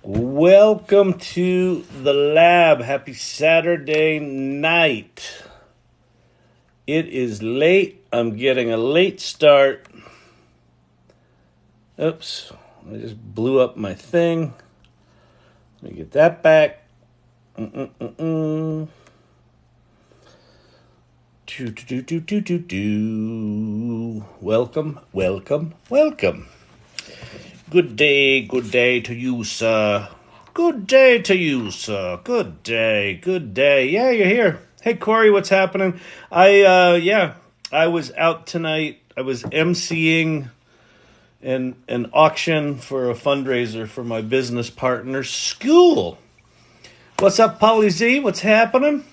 Welcome to the lab. Happy Saturday night. It is late. I'm getting a late start. Oops. I just blew up my thing. Let me get that back. Welcome. Good day to you, sir. Good day to you, sir. Good day. Yeah, you're here. Hey, Corey, what's happening? I was out tonight. I was emceeing an auction for a fundraiser for my business partner's school. What's up, Polly Z? What's happening?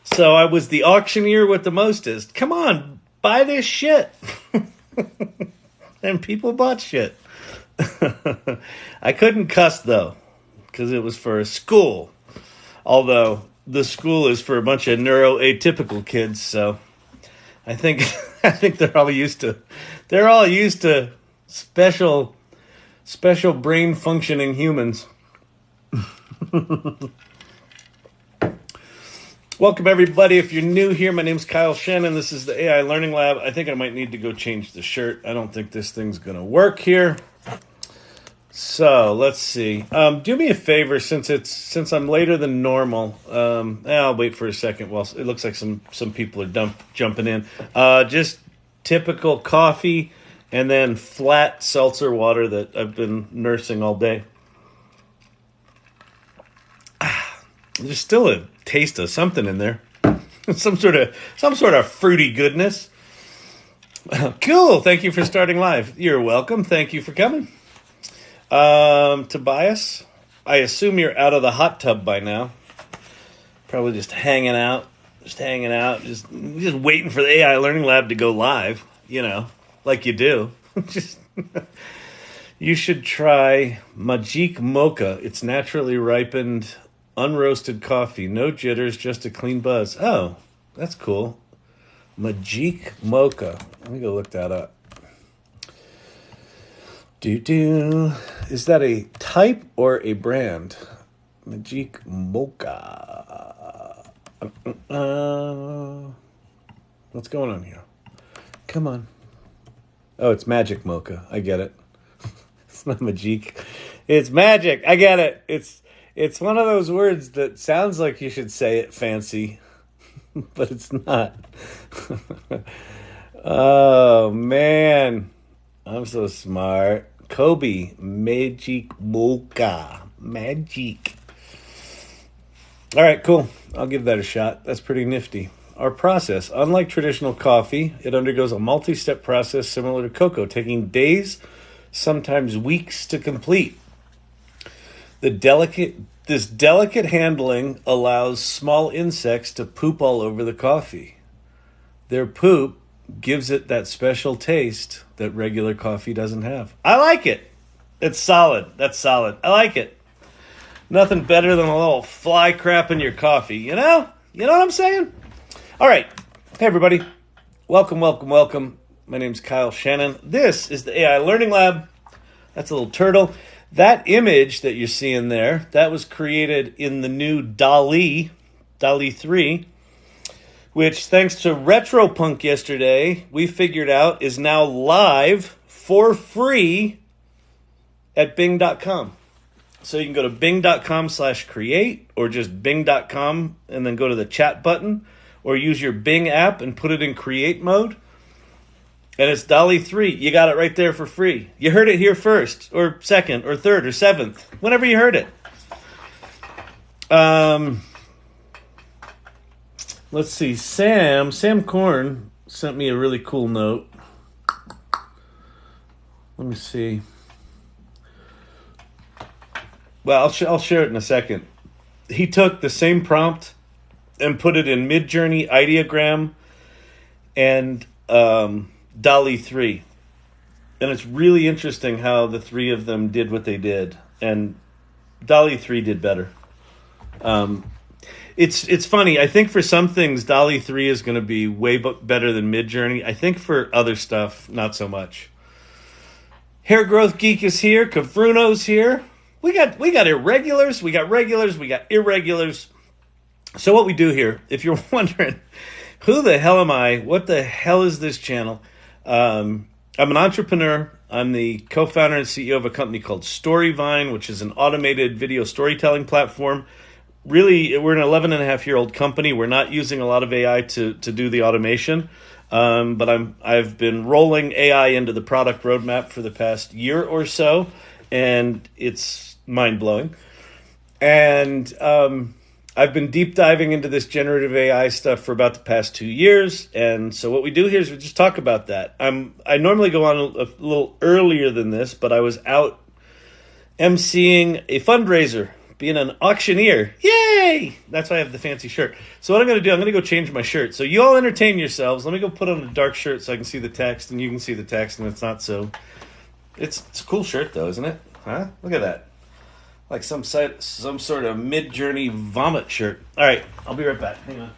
So I was the auctioneer with the mostest. Come on, buy this shit. And people bought shit. I couldn't cuss, though, because it was for a school. Although the school is for a bunch of neuroatypical kids, so I think they're all used to special brain functioning humans. Welcome, everybody. If you're new here, my name's Kyle Shannon. This is the AI Learning Lab. I think I might need to go change the shirt. I don't think this thing's going to work here. So, let's see. Do me a favor, since I'm later than normal. I'll wait for a second while it looks like some people are jumping in. Just typical coffee and then flat seltzer water that I've been nursing all day. There's still a taste of something in there. some sort of fruity goodness. Cool. Thank you for starting live. You're welcome. Thank you for coming. Tobias, I assume you're out of the hot tub by now. Probably just hanging out, just waiting for the AI Learning Lab to go live, like you do. You should try Magique Mocha. It's naturally ripened unroasted coffee, no jitters, just a clean buzz. Oh, that's cool. Magique Mocha. Let me go look that up. Is that a type or a brand? Magique Mocha. What's going on here? Come on. Oh, it's Magic Mocha. I get it. It's not Magique. It's magic. I get it. It's one of those words that sounds like you should say it fancy, but it's not. Oh, man. I'm so smart. Kobe, Magique Mocha. Magic. All right, cool. I'll give that a shot. That's pretty nifty. Our process, unlike traditional coffee, it undergoes a multi-step process similar to cocoa, taking days, sometimes weeks to complete. This delicate handling allows small insects to poop all over the coffee. Their poop gives it that special taste that regular coffee doesn't have. I like it. It's solid. That's solid. I like it. Nothing better than a little fly crap in your coffee, You know what I'm saying? All right. Hey, everybody. Welcome. My name's Kyle Shannon. This is the AI Learning Lab. That's a little turtle. That image that you're seeing there, that was created in the new DALL-E 3, which, thanks to RetroPunk yesterday, we figured out is now live for free at Bing.com. So you can go to Bing.com/create, or just Bing.com and then go to the chat button, or use your Bing app and put it in create mode. And it's DALL-E 3. You got it right there for free. You heard it here first, or second, or third, or seventh, whenever you heard it. Let's see. Sam Korn sent me a really cool note. Let me see. Well, I'll share it in a second. He took the same prompt and put it in Midjourney, Ideogram, and DALL-E 3. And it's really interesting how the three of them did what they did. And DALL-E 3 did better. It's funny. I think for some things, DALL-E 3 is going to be way better than Midjourney. I think for other stuff, not so much. Hair Growth Geek is here. Kavruno's here. We got irregulars. We got regulars. We got irregulars. So what we do here, if you're wondering, who the hell am I? What the hell is this channel? I'm an entrepreneur. I'm the co-founder and CEO of a company called Storyvine, which is an automated video storytelling platform. Really, we're an 11-and-a-half-year-old company. We're not using a lot of AI to do the automation, but I've been rolling AI into the product roadmap for the past year or so, and it's mind-blowing. And I've been deep diving into this generative AI stuff for about the past 2 years, and so what we do here is we just talk about that. I normally go on a little earlier than this, but I was out emceeing a fundraiser, being an auctioneer. Yay! That's why I have the fancy shirt. So what I'm going to do, I'm going to go change my shirt. So you all entertain yourselves. Let me go put on a dark shirt so I can see the text, and you can see the text, and it's not so... It's a cool shirt, though, isn't it? Huh? Look at that. Like some sort of Midjourney vomit shirt. All right, I'll be right back. Hang on.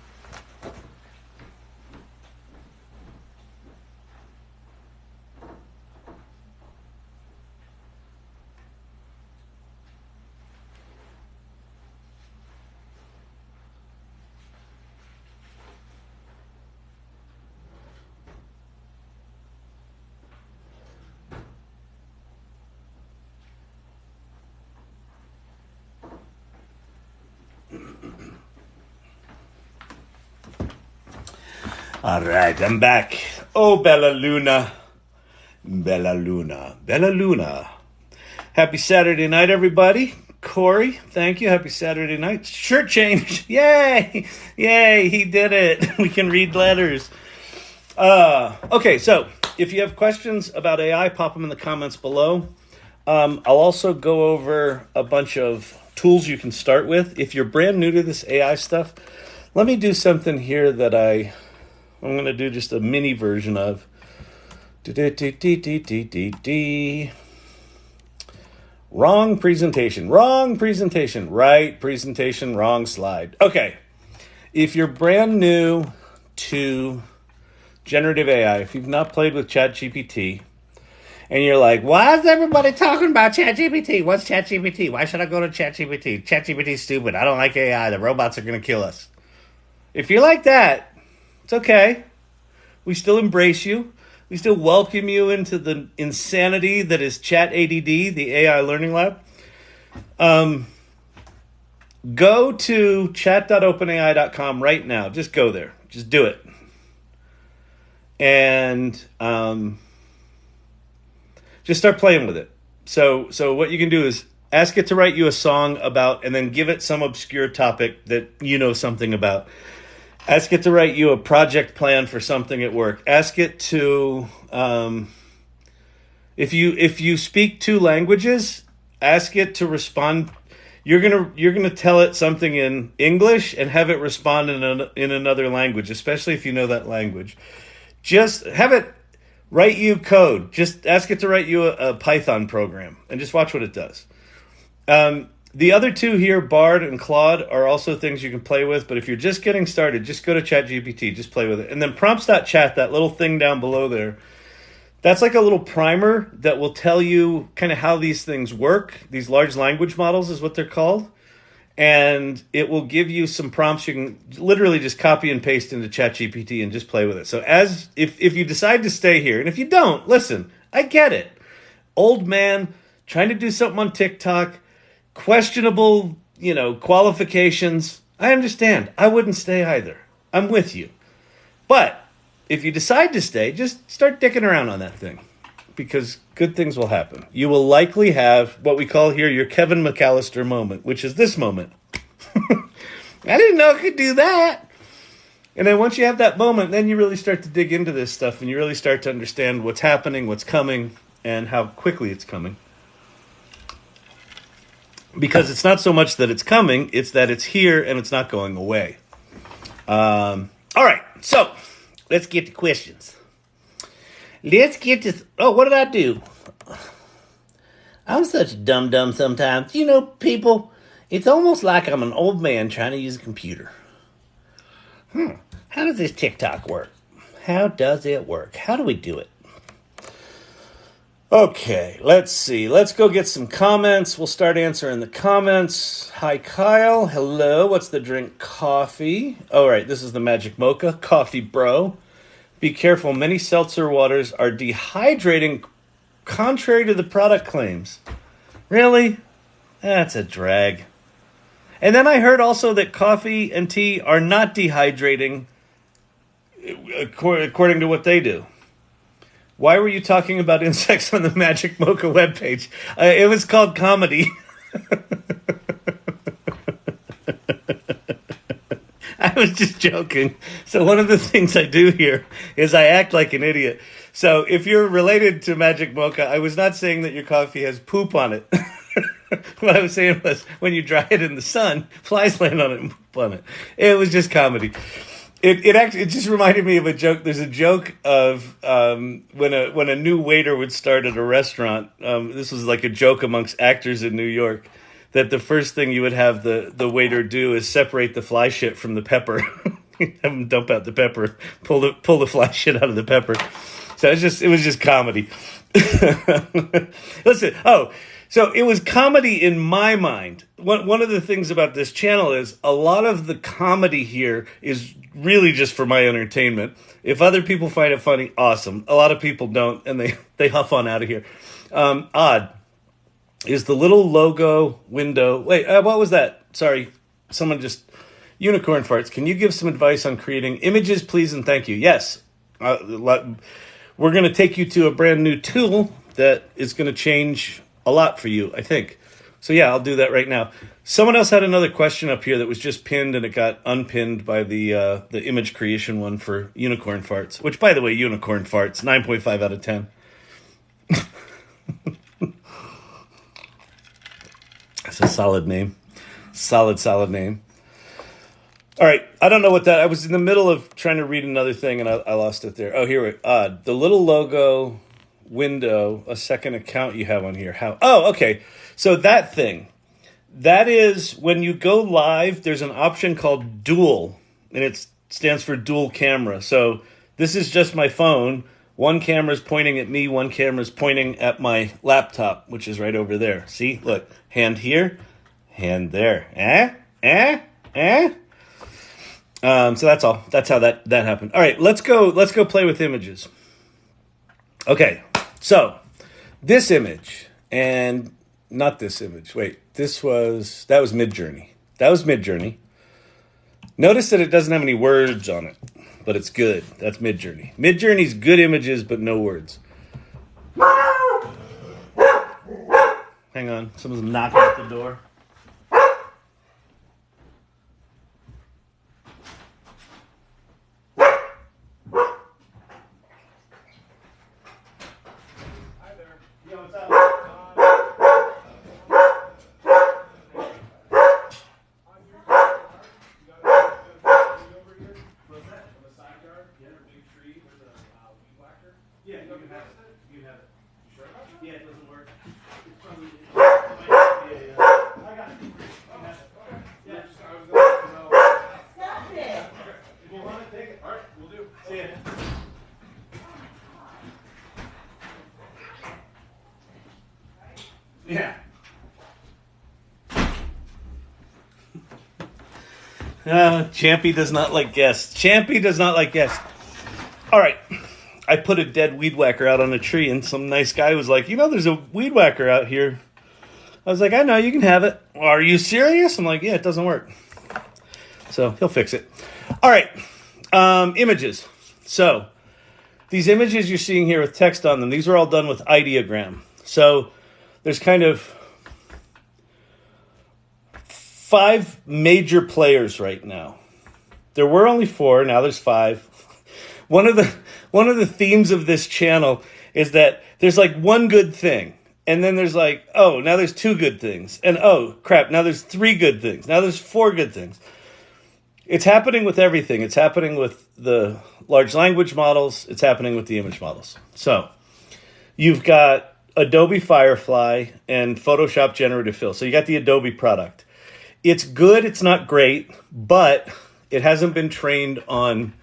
All right, I'm back. Oh, Bella Luna. Bella Luna. Bella Luna. Happy Saturday night, everybody. Corey, thank you. Happy Saturday night. Shirt change. Yay. Yay, he did it. We can read letters. Okay, so if you have questions about AI, pop them in the comments below. I'll also go over a bunch of tools you can start with. If you're brand new to this AI stuff, let me do something here that I'm going to do just a mini version of. Wrong presentation. Wrong presentation. Right presentation. Wrong slide. Okay. If you're brand new to generative AI, if you've not played with ChatGPT, and you're like, why is everybody talking about ChatGPT? What's ChatGPT? Why should I go to ChatGPT? ChatGPT's stupid. I don't like AI. The robots are going to kill us. If you're like that, it's okay. We still embrace you. We still welcome you into the insanity that is ChatADD, the AI Learning Lab. Go to chat.openai.com right now. Just go there. Just do it. And just start playing with it. So what you can do is ask it to write you a song about, and then give it some obscure topic that you know something about. Ask it to write you a project plan for something at work. Ask it to, if you speak 2 languages, ask it to respond. You're gonna tell it something in English and have it respond in another language, especially if you know that language. Just have it write you code. Just ask it to write you a Python program, and just watch what it does. The other 2 here, Bard and Claude, are also things you can play with. But if you're just getting started, just go to ChatGPT. Just play with it. And then prompts.chat, that little thing down below there, that's like a little primer that will tell you kind of how these things work. These large language models is what they're called. And it will give you some prompts you can literally just copy and paste into ChatGPT and just play with it. So if you decide to stay here, and if you don't, listen, I get it. Old man trying to do something on TikTok, questionable, qualifications. I understand. I wouldn't stay either. I'm with you. But if you decide to stay, just start dicking around on that thing, because good things will happen. You will likely have what we call here your Kevin McAllister moment, which is this moment. I didn't know it could do that. And then once you have that moment, then you really start to dig into this stuff, and you really start to understand what's happening, what's coming, and how quickly it's coming. Because it's not so much that it's coming, it's that it's here and it's not going away. All right, so let's get to questions. Let's get to... Oh, what did I do? I'm such a dum-dum sometimes. You know, people, it's almost like I'm an old man trying to use a computer. How does this TikTok work? How does it work? How do we do it? Okay, let's see. Let's go get some comments. We'll start answering the comments. Hi, Kyle. Hello. What's the drink? Coffee. All right, this is the Magic Mocha. Coffee, bro. Be careful. Many seltzer waters are dehydrating, contrary to the product claims. Really? That's a drag. And then I heard also that coffee and tea are not dehydrating, according to what they do. Why were you talking about insects on the Magic Mocha webpage? It was called comedy. I was just joking. So one of the things I do here is I act like an idiot. So if you're related to Magic Mocha, I was not saying that your coffee has poop on it. What I was saying was when you dry it in the sun, flies land on it and poop on it. It was just comedy. It just reminded me of a joke. There's a joke of when a new waiter would start at a restaurant. This was like a joke amongst actors in New York, that the first thing you would have the waiter do is separate the fly shit from the pepper. Have him dump out the pepper, pull the fly shit out of the pepper. So it was just comedy. Listen, so it was comedy in my mind. One of the things about this channel is a lot of the comedy here is really just for my entertainment. If other people find it funny, awesome. A lot of people don't, and they huff on out of here. Odd is the little logo window. Wait, what was that? Sorry, someone just... Unicorn farts. Can you give some advice on creating images, please, and thank you? Yes. We're going to take you to a brand new tool that is going to change a lot for you, I think. So yeah, I'll do that right now. Someone else had another question up here that was just pinned, and it got unpinned by the image creation one for unicorn farts. Which, by the way, unicorn farts, 9.5 out of 10. That's a solid name. Solid name. All right, I don't know what that... I was in the middle of trying to read another thing, and I lost it there. Oh, here we go. The little logo window, a second account you have on here. How? Oh, okay. So that thing, that is when you go live, there's an option called dual, and it stands for dual camera. So this is just my phone. One camera's pointing at me, one camera's pointing at my laptop, which is right over there. See? Look, hand here, hand there. So that's all. That's how that happened. All right, let's go play with images. Okay, so this image and not this image. Wait, that was Midjourney. That was Midjourney. Notice that it doesn't have any words on it, but it's good. That's Midjourney. Midjourney's good images, but no words. Hang on, someone's knocking at the door. Yeah. Champy does not like guests. Champy does not like guests. All right. I put a dead weed whacker out on a tree, and some nice guy was like, there's a weed whacker out here. I was like, I know, you can have it. Are you serious? I'm like, yeah, it doesn't work. So he'll fix it. All right. Images. So these images you're seeing here with text on them, these are all done with Ideogram. So there's kind of 5 major players right now. There were only 4, now there's 5. One of the themes of this channel is that there's like one good thing, and then there's like, oh, now there's 2 good things, and oh crap, now there's 3 good things, now there's 4 good things. It's happening with everything. It's happening with the large language models. It's happening with the image models. So you've got Adobe Firefly and Photoshop Generative Fill. So you got the Adobe product. It's good. It's not great, but it hasn't been trained on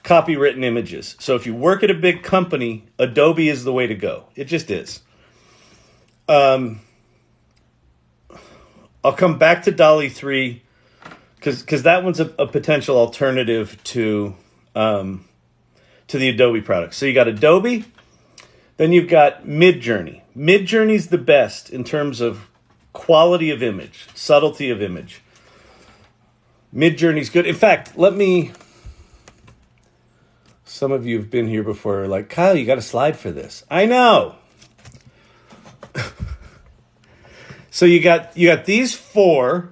copywritten images. So if you work at a big company, Adobe is the way to go. It just is. I'll come back to DALL-E 3 because that one's a potential alternative to the Adobe product. So you got Adobe, then you've got Midjourney. Midjourney's the best in terms of quality of image, subtlety of image. Midjourney's good. In fact, some of you have been here before, like, Kyle, you got a slide for this. I know. So you got these four,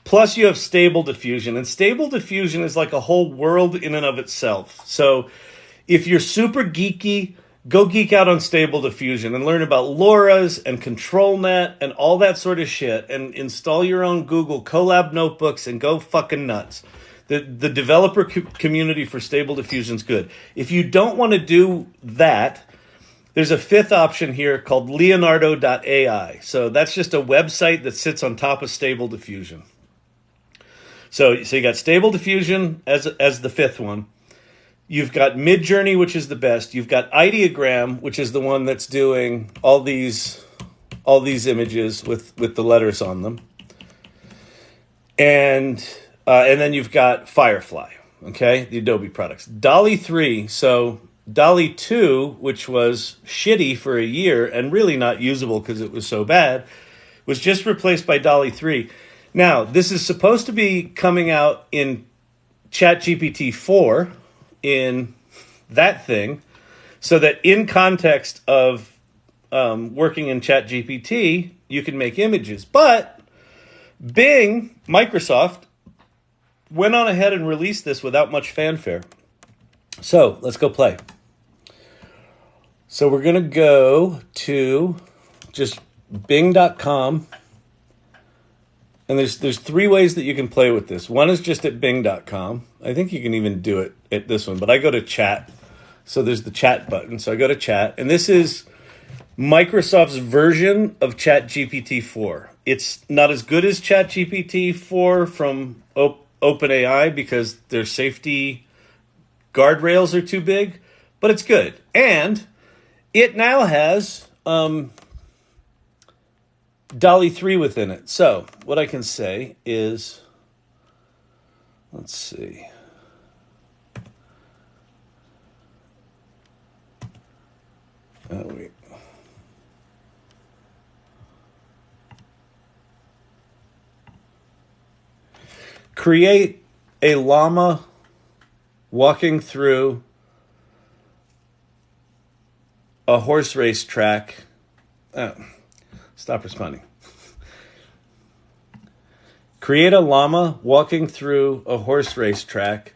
plus you have Stable Diffusion. And Stable Diffusion is like a whole world in and of itself. So if you're super geeky, go geek out on Stable Diffusion and learn about LoRa's and ControlNet and all that sort of shit, and install your own Google Colab notebooks and go fucking nuts. The developer community for Stable Diffusion is good. If you don't want to do that, there's a fifth option here called Leonardo.ai. So that's just a website that sits on top of Stable Diffusion. So you got Stable Diffusion as the fifth one. You've got Midjourney, which is the best. You've got Ideogram, which is the one that's doing all these images with the letters on them. And then you've got Firefly, okay, the Adobe products. DALL-E 3, so DALL-E 2, which was shitty for a year and really not usable because it was so bad, was just replaced by DALL-E 3. Now, this is supposed to be coming out in ChatGPT 4 in that thing, so that in context of working in ChatGPT, you can make images. But Bing, Microsoft, went on ahead and released this without much fanfare. So let's go play. So we're going to go to just bing.com. And there's three ways that you can play with this. One is just at bing.com. I think you can even do it at this one, but I go to chat. So there's the chat button. So I go to chat. And this is Microsoft's version of ChatGPT 4. It's not as good as ChatGPT 4 from OpenAI because their safety guardrails are too big, but it's good. And it now has DALL-E 3 within it. So what I can say is, let's see. Oh, wait. Create a llama walking through a horse race track. Stop responding. Create a llama walking through a horse race track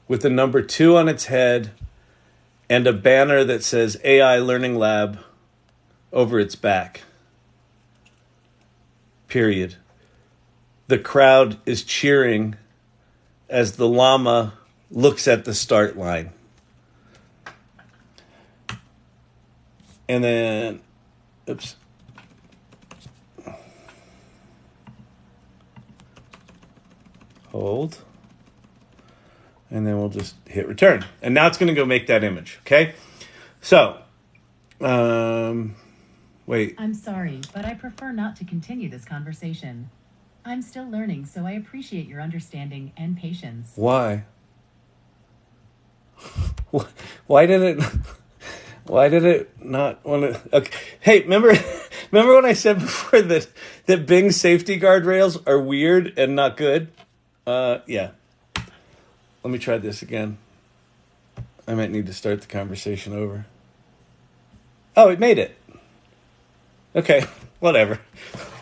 with the number 2 on its head and a banner that says AI Learning Lab over its back. Period. The crowd is cheering as the llama looks at the start line. And then, oops. Hold. And then we'll just hit return. And now it's going to go make that image, okay? So, wait. I'm sorry, but I prefer not to continue this conversation. I'm still learning, so I appreciate your understanding and patience. Why? Why did it not want to? Okay. Hey, remember when I said before that Bing safety guardrails are weird and not good? Yeah. Let me try this again. I might need to start the conversation over. Oh, it made it. Okay, whatever.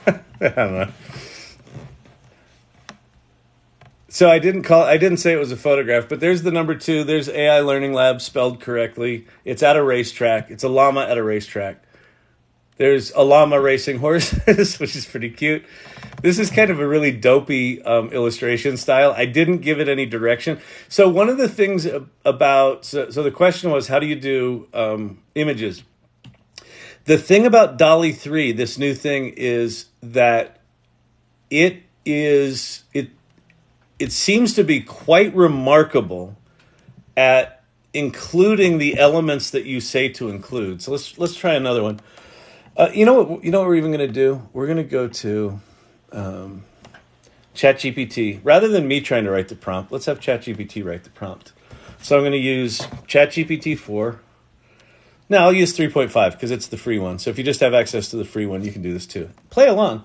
I don't know. So I didn't say it was a photograph, but there's the number 2. There's AI Learning Lab spelled correctly. It's at a racetrack. It's a llama at a racetrack. There's a llama racing horses, which is pretty cute. This is kind of a really dopey illustration style. I didn't give it any direction. So one of the things about, so the question was, how do you do images? The thing about DALL-E 3, this new thing, is that it seems to be quite remarkable at including the elements that you say to include. So let's try another one. You know what we're even going to do? We're going to go to ChatGPT. Rather than me trying to write the prompt, let's have ChatGPT write the prompt. So I'm going to use ChatGPT 4. Now I'll use 3.5 because it's the free one. So if you just have access to the free one, you can do this too. Play along.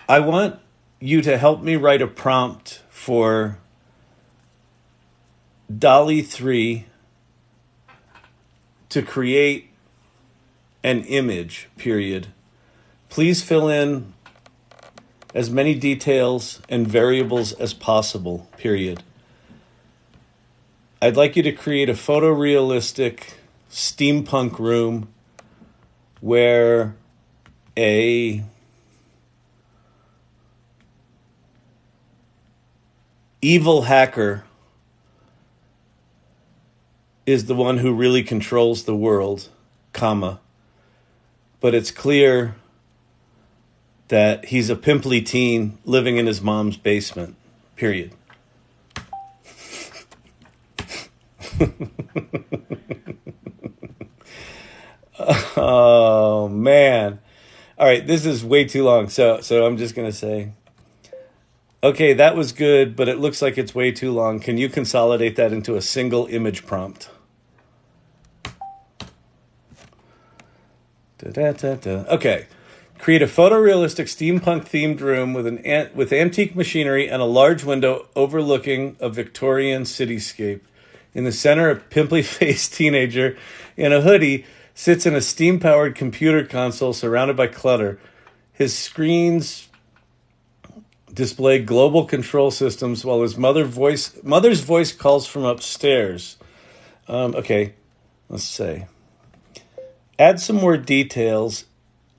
I want you to help me write a prompt for DALL-E 3 to create an image, period. Please fill in as many details and variables as possible, period. I'd like you to create a photorealistic steampunk room where a evil hacker is the one who really controls the world, comma. But it's clear that he's a pimply teen living in his mom's basement, period. Oh, man. All right, this is way too long. So I'm just going to say, okay, that was good, but it looks like it's way too long. Can you consolidate that into a single image prompt? Okay. Create a photorealistic steampunk-themed room with antique machinery and a large window overlooking a Victorian cityscape. In the center, a pimply-faced teenager in a hoodie sits in a steam-powered computer console surrounded by clutter. His screens display global control systems while his mother's voice calls from upstairs. Okay, let's say. Add some more details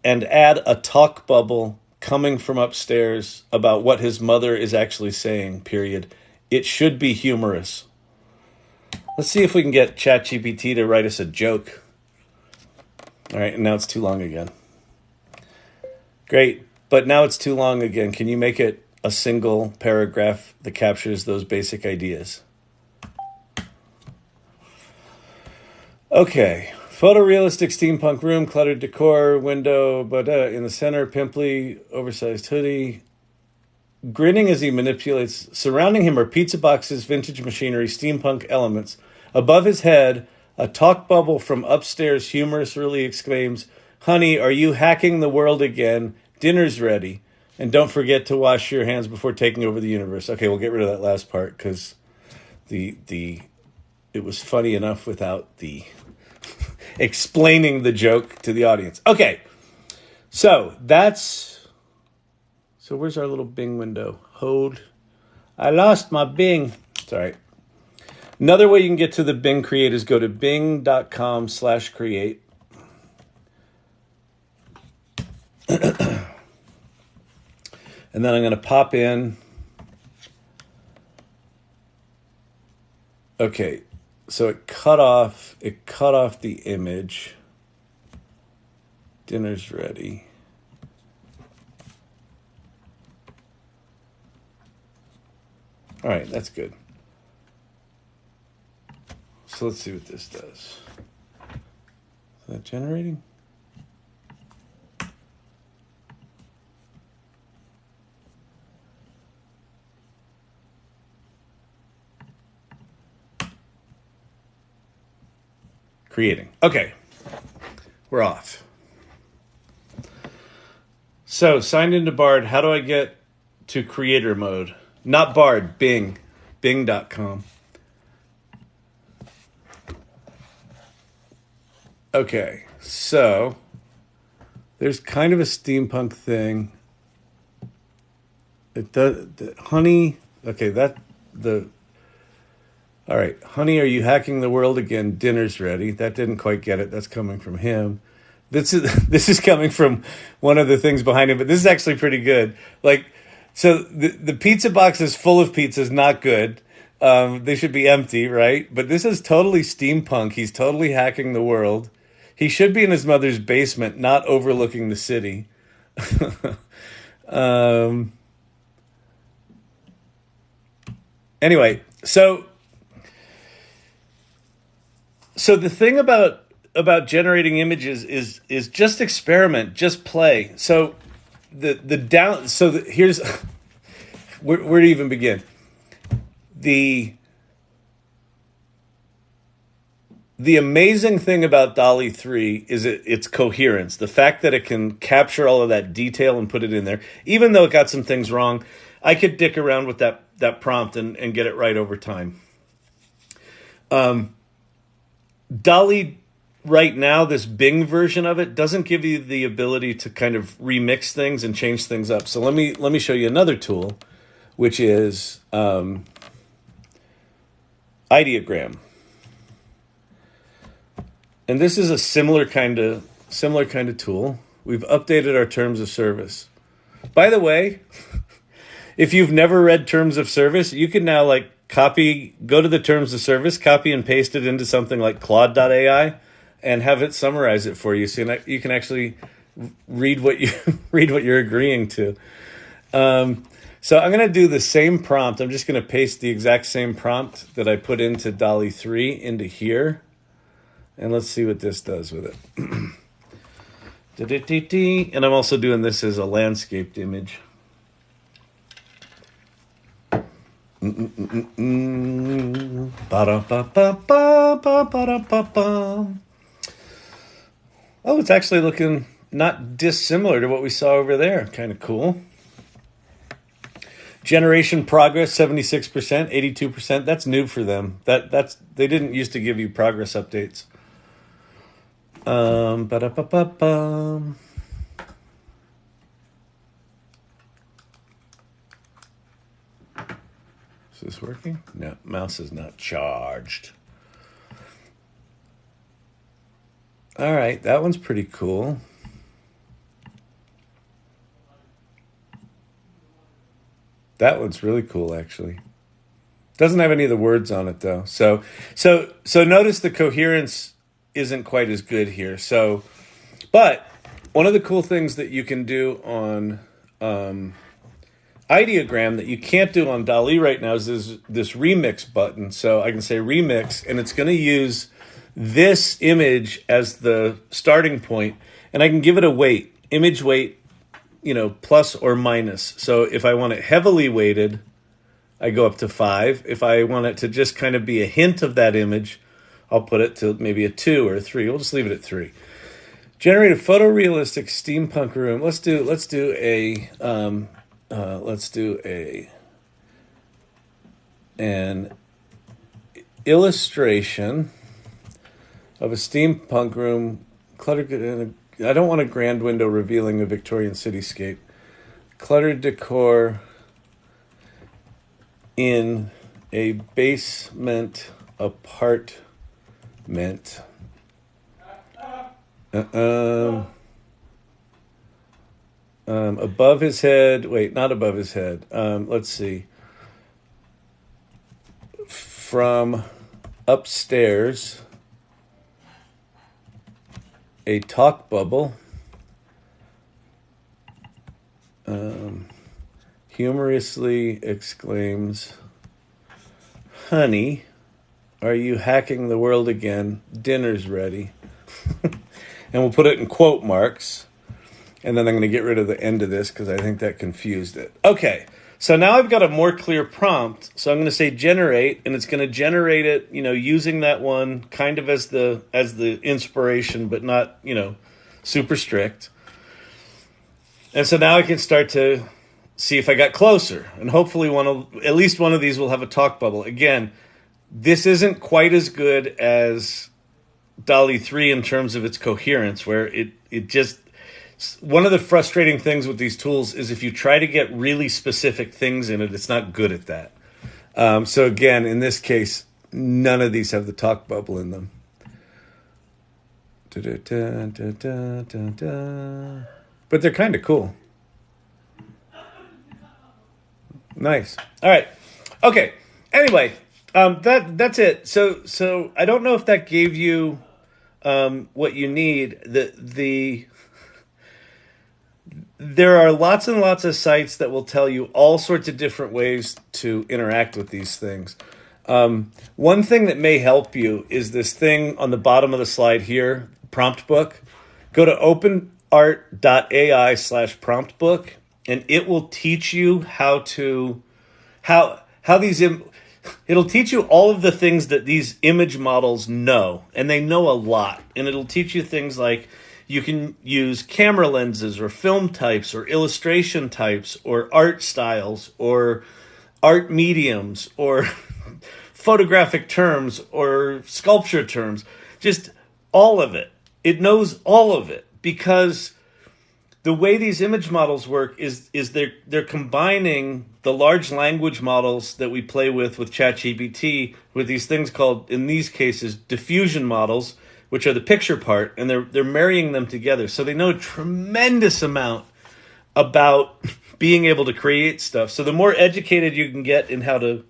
and add a talk bubble coming from upstairs about what his mother is actually saying, period. It should be humorous. Let's see if we can get ChatGPT to write us a joke. All right, and now it's too long again. Great, but now it's too long again. Can you make it a single paragraph that captures those basic ideas? Okay. Photorealistic steampunk room, cluttered decor, window, in the center, pimply, oversized hoodie. Grinning as he manipulates. Surrounding him are pizza boxes, vintage machinery, steampunk elements. Above his head, a talk bubble from upstairs humorously exclaims, "Honey, are you hacking the world again? Dinner's ready. And don't forget to wash your hands before taking over the universe." Okay, we'll get rid of that last part because it was funny enough without the explaining the joke to the audience. Okay, so where's our little Bing window? Hold. I lost my Bing. It's all right. Another way you can get to the Bing Create is go to bing.com/create. And then I'm going to pop in. Okay. So it cut off the image. Dinner's ready. All right, that's good. So let's see what this does. Is that generating? Creating. Okay, we're off. So signed into Bard. How do I get to creator mode? Not Bard, Bing. Bing.com. Okay, so there's kind of a steampunk thing. It does, honey. Okay, all right, honey, are you hacking the world again? Dinner's ready. That didn't quite get it. That's coming from him. This is coming from one of the things behind him, but this is actually pretty good. Like, so the pizza box is full of pizzas, not good. They should be empty, right? But this is totally steampunk. He's totally hacking the world. He should be in his mother's basement, not overlooking the city. Anyway, so the thing about generating images is just experiment, just play. So here's where to even begin. The amazing thing about DALL-E 3 is its coherence. The fact that it can capture all of that detail and put it in there. Even though it got some things wrong, I could dick around with that prompt and get it right over time. DALL-E right now, this Bing version of it, doesn't give you the ability to kind of remix things and change things up. So let me show you another tool, which is Ideogram. And this is a similar kind of tool. We've updated our terms of service. By the way, if you've never read terms of service, you can now go to the terms of service, copy and paste it into something like Claude.ai, and have it summarize it for you, so you can actually read what you're agreeing to. So I'm going to do the same prompt. I'm just going to paste the exact same prompt that I put into DALL-E 3 into here. And let's see what this does with it. And I'm also doing this as a landscaped image. Oh, it's actually looking not dissimilar to what we saw over there. Kind of cool. Generation progress 76%, 82%. That's new for them. They didn't used to give you progress updates. Is this working? No, mouse is not charged. All right, that one's pretty cool. That one's really cool, actually. Doesn't have any of the words on it, though. So notice the coherence isn't quite as good here. But one of the cool things that you can do on Ideogram that you can't do on DALL-E right now is this remix button. So I can say remix, and it's going to use this image as the starting point, and I can give it a weight, image weight, plus or minus. So if I want it heavily weighted, I go up to 5. If I want it to just kind of be a hint of that image, I'll put it to maybe a 2 or a 3. We'll just leave it at 3. Generate a photorealistic steampunk room. Let's do an illustration of a steampunk room cluttered. I don't want a grand window revealing a Victorian cityscape. Cluttered decor in a basement apartment. Above his head. Wait, not above his head. Let's see. From upstairs, a talk bubble humorously exclaims, "Honey, are you hacking the world again? Dinner's ready." And we'll put it in quote marks. And then I'm going to get rid of the end of this because I think that confused it. Okay, so now I've got a more clear prompt. So I'm going to say generate, and it's going to generate it, using that one kind of as the inspiration, but not, super strict. And so now I can start to see if I got closer, and hopefully at least one of these will have a talk bubble. Again, this isn't quite as good as DALL-E 3 in terms of its coherence, where it just. One of the frustrating things with these tools is if you try to get really specific things in it, it's not good at that. So again, in this case, none of these have the talk bubble in them. But they're kind of cool. Nice. All right. Okay. Anyway, That's it. So I don't know if that gave you what you need. There are lots and lots of sites that will tell you all sorts of different ways to interact with these things. One thing that may help you is this thing on the bottom of the slide here, prompt book. Go to openart.ai/prompt book, and it will teach you how these it'll teach you all of the things that these image models know, and they know a lot. And it'll teach you things like you can use camera lenses or film types or illustration types or art styles or art mediums or photographic terms or sculpture terms. Just all of it. It knows all of it because the way these image models work is they're combining the large language models that we play with ChatGPT with these things called, in these cases, diffusion models, which are the picture part, and they're marrying them together. So they know a tremendous amount about being able to create stuff. So the more educated you can get in how to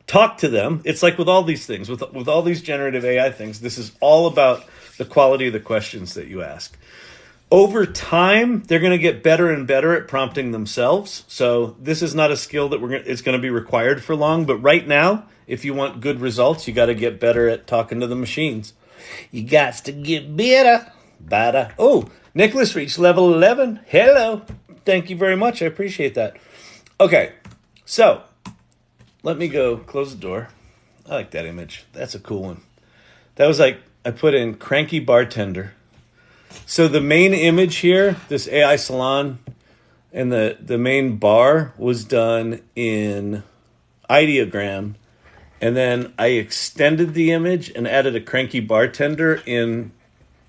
talk to them, it's like with all these things, with all these generative AI things, this is all about the quality of the questions that you ask. Over time, they're going to get better and better at prompting themselves. So this is not a skill that it's going to be required for long. But right now, if you want good results, you got to get better at talking to the machines. You got to get better. Better. Oh, Nicholas reached level 11. Hello. Thank you very much. I appreciate that. Okay, so let me go close the door. I like that image. That's a cool one. That was like, I put in cranky bartender. So the main image here, this AI salon, and the main bar was done in Ideogram. And then I extended the image and added a cranky bartender in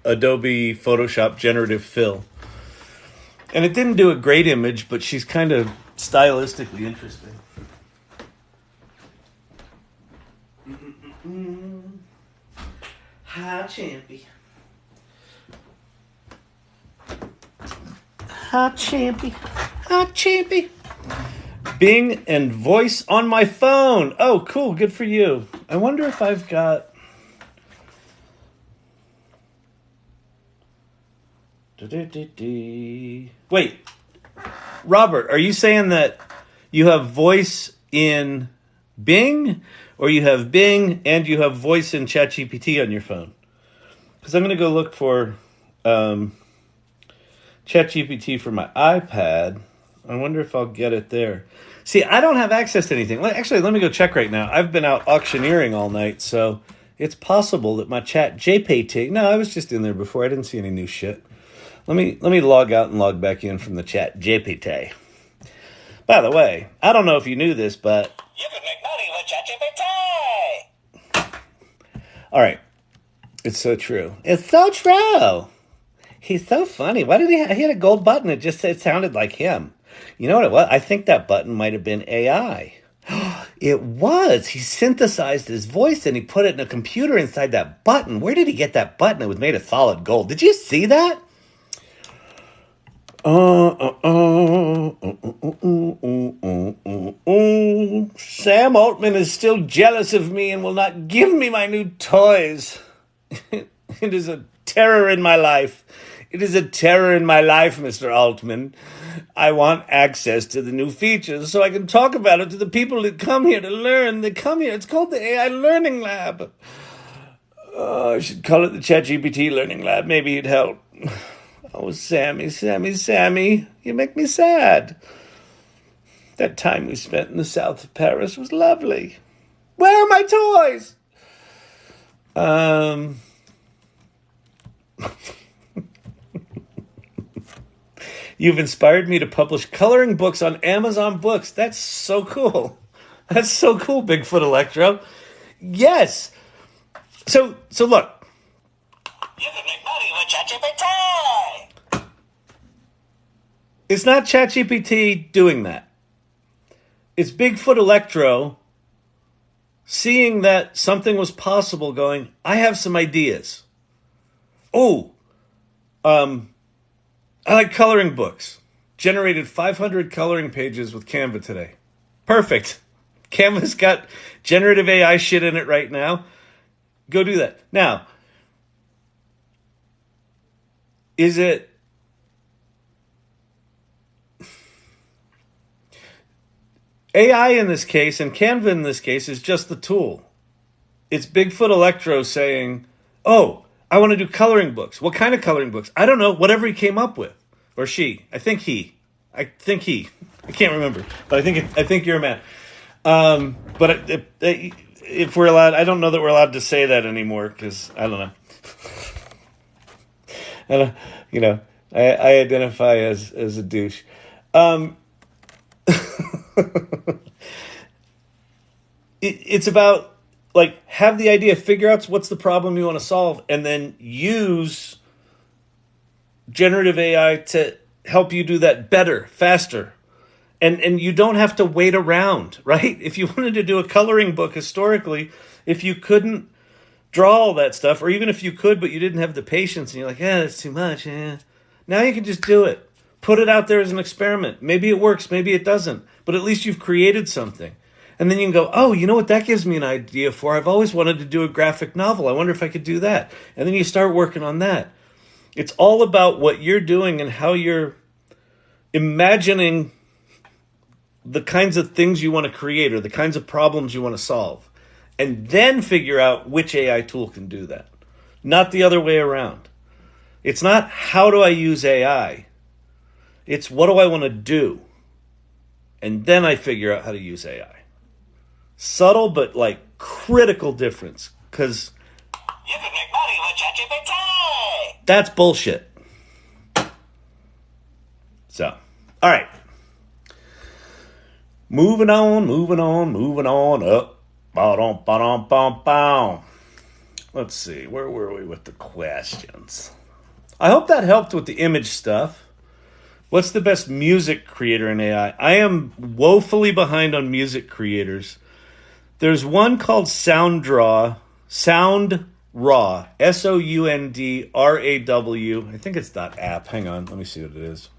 Adobe Photoshop Generative Fill. And it didn't do a great image, but she's kind of stylistically interesting. Hi, Champy. Hi, Champy. Hi, Champy. Bing and voice on my phone. Oh, cool. Good for you. I wonder if I've got... Wait. Robert, are you saying that you have voice in Bing, or you have Bing and you have voice in ChatGPT on your phone? Because I'm going to go look for ChatGPT for my iPad. I wonder if I'll get it there. See, I don't have access to anything. Actually, let me go check right now. I've been out auctioneering all night, so it's possible that my ChatGPT... No, I was just in there before. I didn't see any new shit. Let me log out and log back in from the ChatGPT. By the way, I don't know if you knew this, but... You can make money with ChatGPT! All right. It's so true. It's so true! He's so funny. Why did he had a gold button? It sounded like him. You know what it was? I think that button might have been AI. It was. He synthesized his voice and he put it in a computer inside that button. Where did he get that button? It was made of solid gold. Did you see that? Sam Altman is still jealous of me and will not give me my new toys. It is a terror in my life. It is a terror in my life, Mr. Altman. I want access to the new features so I can talk about it to the people that come here to learn. They come here. It's called the AI Learning Lab. Oh, I should call it the ChatGPT Learning Lab. Maybe it'd help. Oh, Sammy, you make me sad. That time we spent in the south of Paris was lovely. Where are my toys? You've inspired me to publish coloring books on Amazon Books. That's so cool. That's so cool, Bigfoot Electro. Yes. So look. You can make money with ChatGPT. It's not ChatGPT doing that. It's Bigfoot Electro seeing that something was possible going, I have some ideas. Oh, I like coloring books. Generated 500 coloring pages with Canva today. Perfect. Canva's got generative AI shit in it right now. Go do that. Now, is it... AI in this case, and Canva in this case, is just the tool. It's Bigfoot Electro saying, oh, I want to do coloring books. What kind of coloring books? I don't know. Whatever he came up with. Or she. I think he. I can't remember. But I think you're a man. But if we're allowed, I don't know that we're allowed to say that anymore because I don't know. I identify as a douche. It's about, like, have the idea, figure out what's the problem you want to solve, and then use generative AI to help you do that better, faster. And you don't have to wait around, right? If you wanted to do a coloring book historically, if you couldn't draw all that stuff, or even if you could, but you didn't have the patience, and you're like, that's too much. Now you can just do it. Put it out there as an experiment. Maybe it works, maybe it doesn't. But at least you've created something. And then you can go, oh, you know what that gives me an idea for? I've always wanted to do a graphic novel. I wonder if I could do that. And then you start working on that. It's all about what you're doing and how you're imagining the kinds of things you want to create or the kinds of problems you want to solve. And then figure out which AI tool can do that. Not the other way around. It's not how do I use AI? It's what do I want to do? And then I figure out how to use AI. Subtle, but like critical difference. Because you can make money with ChatGPT. That's bullshit. So, all right. Moving on up. Ba-dum. Let's see, where were we with the questions? I hope that helped with the image stuff. What's the best music creator in AI? I am woefully behind on music creators. There's one called SoundRaw, SoundRaw, SoundRaw. I think it's .app. Hang on, let me see what it is.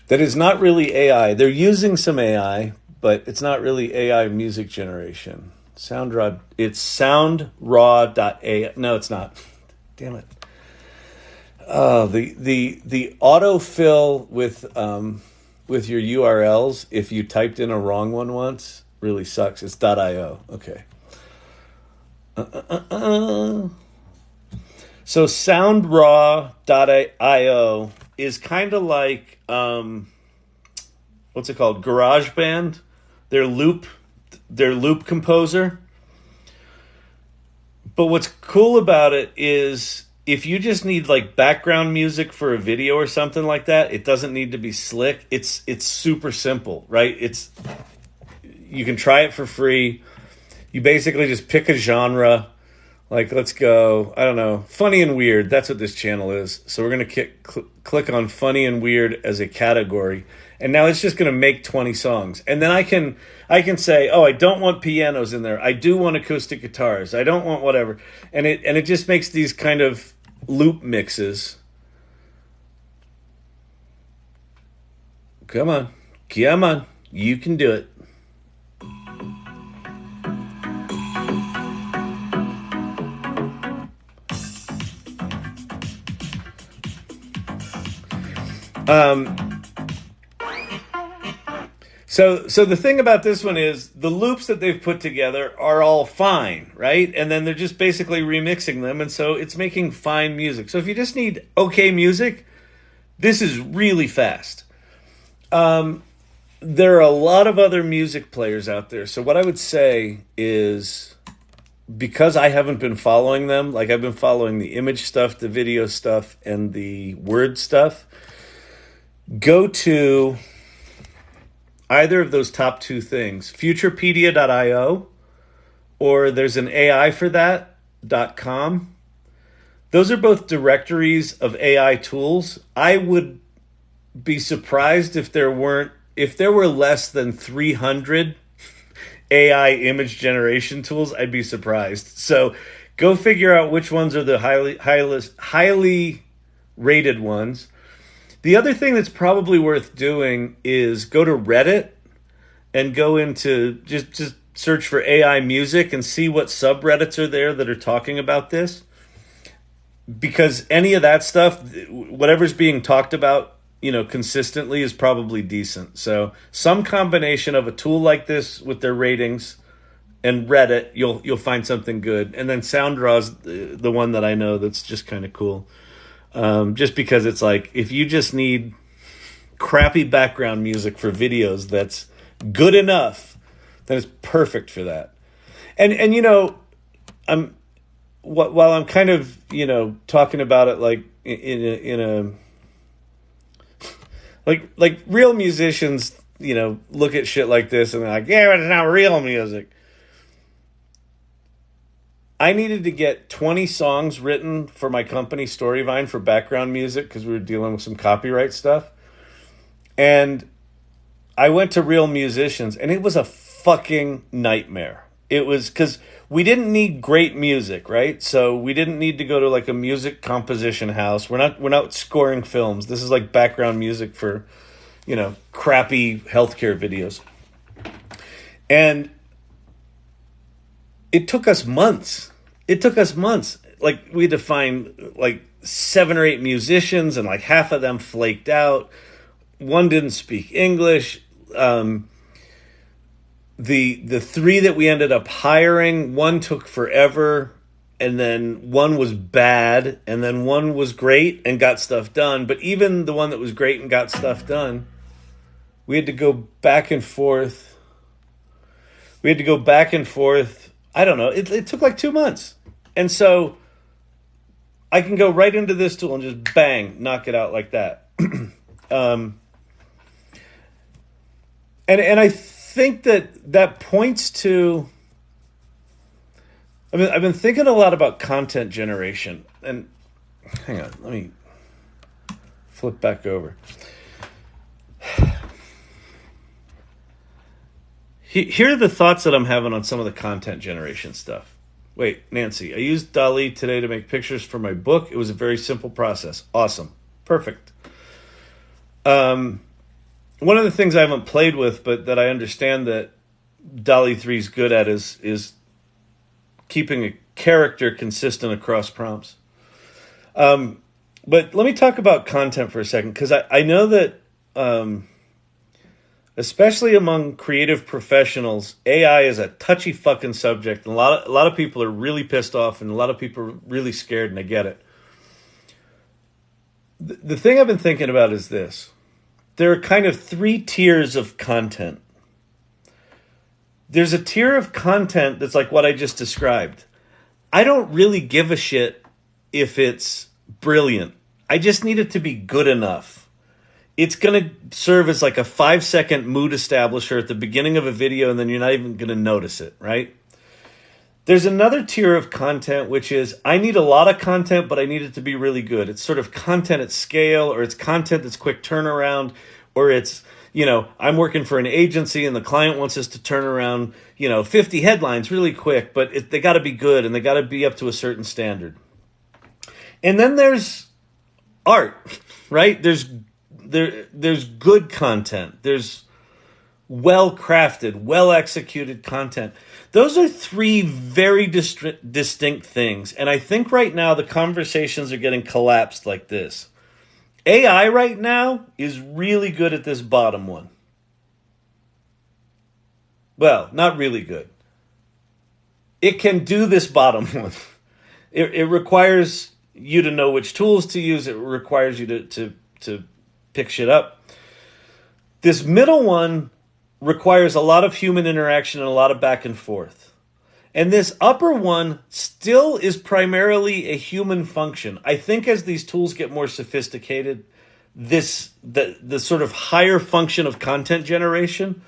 That is not really AI. They're using some AI, but it's not really AI music generation. SoundRaw, it's SoundRaw.ai. No, it's not. Damn it. The autofill with your URLs, if you typed in a wrong one once, really sucks. It's .io. Okay. So SoundRaw.io is kind of like, what's it called? GarageBand. Their loop composer. But what's cool about it is if you just need like background music for a video or something like that, it doesn't need to be slick. It's super simple, right? You can try it for free. You basically just pick a genre. Like, let's go, I don't know, funny and weird. That's what this channel is. So we're going to click on funny and weird as a category. And now it's just going to make 20 songs. And then I can say, oh, I don't want pianos in there. I do want acoustic guitars. I don't want whatever. And it just makes these kind of loop mixes. Come on. You can do it. So the thing about this one is the loops that they've put together are all fine, right? And then they're just basically remixing them, and so it's making fine music. So if you just need okay music, this is really fast. There are a lot of other music players out there. So what I would say is, because I haven't been following them, like I've been following the image stuff, the video stuff, and the word stuff, go to either of those top two things, futurepedia.io, or there's an AI for that.com. Those are both directories of AI tools. I would be surprised if there were less than 300 AI image generation tools. I'd be surprised. So go figure out which ones are the highly rated ones. The other thing that's probably worth doing is go to Reddit and go into just search for AI music and see what subreddits are there that are talking about this. Because any of that stuff, whatever's being talked about, consistently is probably decent. So some combination of a tool like this with their ratings and Reddit, you'll find something good. And then SoundDraw's the one that I know that's just kind of cool. Just because it's like, if you just need crappy background music for videos that's good enough, then it's perfect for that. And while I'm kind of, talking about it like in a like real musicians, look at shit like this and they're like, yeah, but it's not real music. I needed to get 20 songs written for my company, Storyvine, for background music because we were dealing with some copyright stuff. And I went to real musicians, and it was a fucking nightmare. It was because we didn't need great music, right? So we didn't need to go to like a music composition house. We're not scoring films. This is like background music for, crappy healthcare videos. And it took us months. Like we had to find like 7 or 8 musicians, and like half of them flaked out. One didn't speak English. The 3 that we ended up hiring, one took forever, and then one was bad, and then one was great and got stuff done. But even the one that was great and got stuff done, we had to go back and forth. I don't know. It took like 2 months. And so I can go right into this tool and just bang, knock it out like that. And I think that points to, I've been thinking a lot about content generation. And hang on, let me flip back over. Here are the thoughts that I'm having on some of the content generation stuff. Wait, Nancy, I used DALL-E today to make pictures for my book. It was a very simple process. Awesome. Perfect. One of the things I haven't played with, but that I understand that DALL-E 3 is good at is keeping a character consistent across prompts. But let me talk about content for a second, because I know that especially among creative professionals, AI is a touchy fucking subject. And a lot of people are really pissed off, and a lot of people are really scared, and I get it. The thing I've been thinking about is this. There are kind of 3 tiers of content. There's a tier of content that's like what I just described. I don't really give a shit if it's brilliant. I just need it to be good enough. It's going to serve as like a 5-second mood establisher at the beginning of a video, and then you're not even going to notice it, right? There's another tier of content, which is I need a lot of content, but I need it to be really good. It's sort of content at scale, or it's content that's quick turnaround, or it's, I'm working for an agency and the client wants us to turn around, 50 headlines really quick, but they got to be good and they got to be up to a certain standard. And then there's art, right? There's good content. There's well-crafted, well-executed content. Those are 3 very distinct things. And I think right now the conversations are getting collapsed like this. AI right now is really good at this bottom one. Well, not really good. It can do this bottom one. It requires you to know which tools to use. It requires you to pick shit up. This middle one requires a lot of human interaction and a lot of back and forth. And this upper one still is primarily a human function. I think as these tools get more sophisticated, the sort of higher function of content generation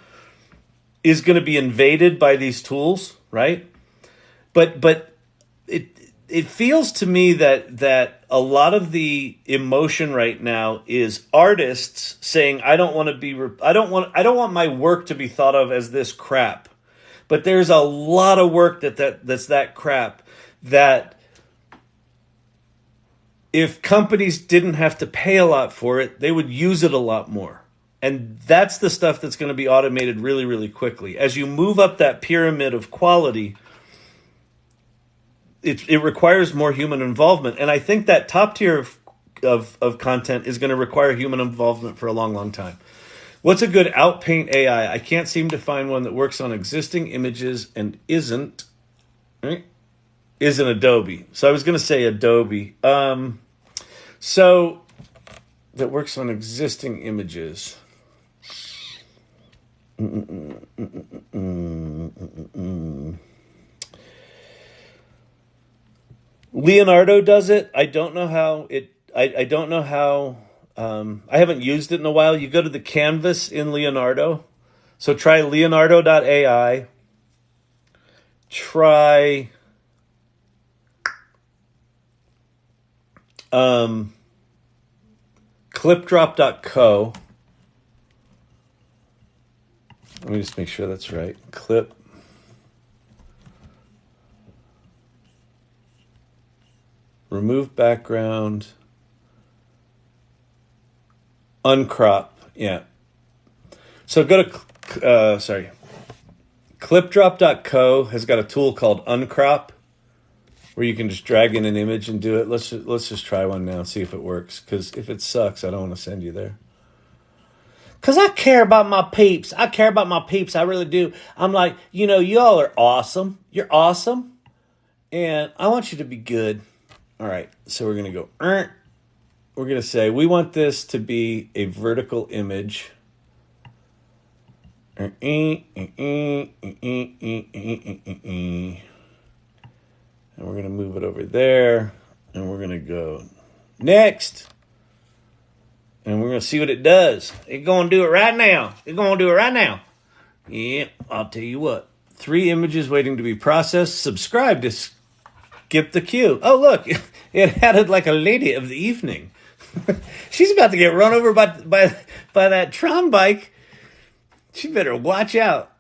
is going to be invaded by these tools, right? But it feels to me that a lot of the emotion right now is artists saying, I don't want my work to be thought of as this crap. But there's a lot of work that's that crap that if companies didn't have to pay a lot for it, they would use it a lot more. And that's the stuff that's going to be automated really, really quickly. As you move up that pyramid of quality, it requires more human involvement. And I think that top tier of content is going to require human involvement for a long, long time. What's a good outpaint AI? I can't seem to find one that works on existing images and isn't Adobe. So I was going to say Adobe. So that works on existing images. Leonardo does it. I don't know how it. I don't know how. I haven't used it in a while. You go to the canvas in Leonardo. So try Leonardo.ai. Try clipdrop.co. Let me just make sure that's right. Clip. Remove background. Uncrop. Yeah. So go to, clipdrop.co has got a tool called Uncrop where you can just drag in an image and do it. Let's just try one now and see if it works. Because if it sucks, I don't want to send you there. Because I care about my peeps. I really do. I'm like, y'all are awesome. You're awesome. And I want you to be good. All right. So we're going to go, we're going to say, we want this to be a vertical image. And we're going to move it over there. And we're going to go next. And we're going to see what it does. It's going to do it right now. Yeah, I'll tell you what. 3 images waiting to be processed. Subscribe to skip the queue. Oh, look. It added like a lady of the evening. She's about to get run over by that tron bike. She better watch out.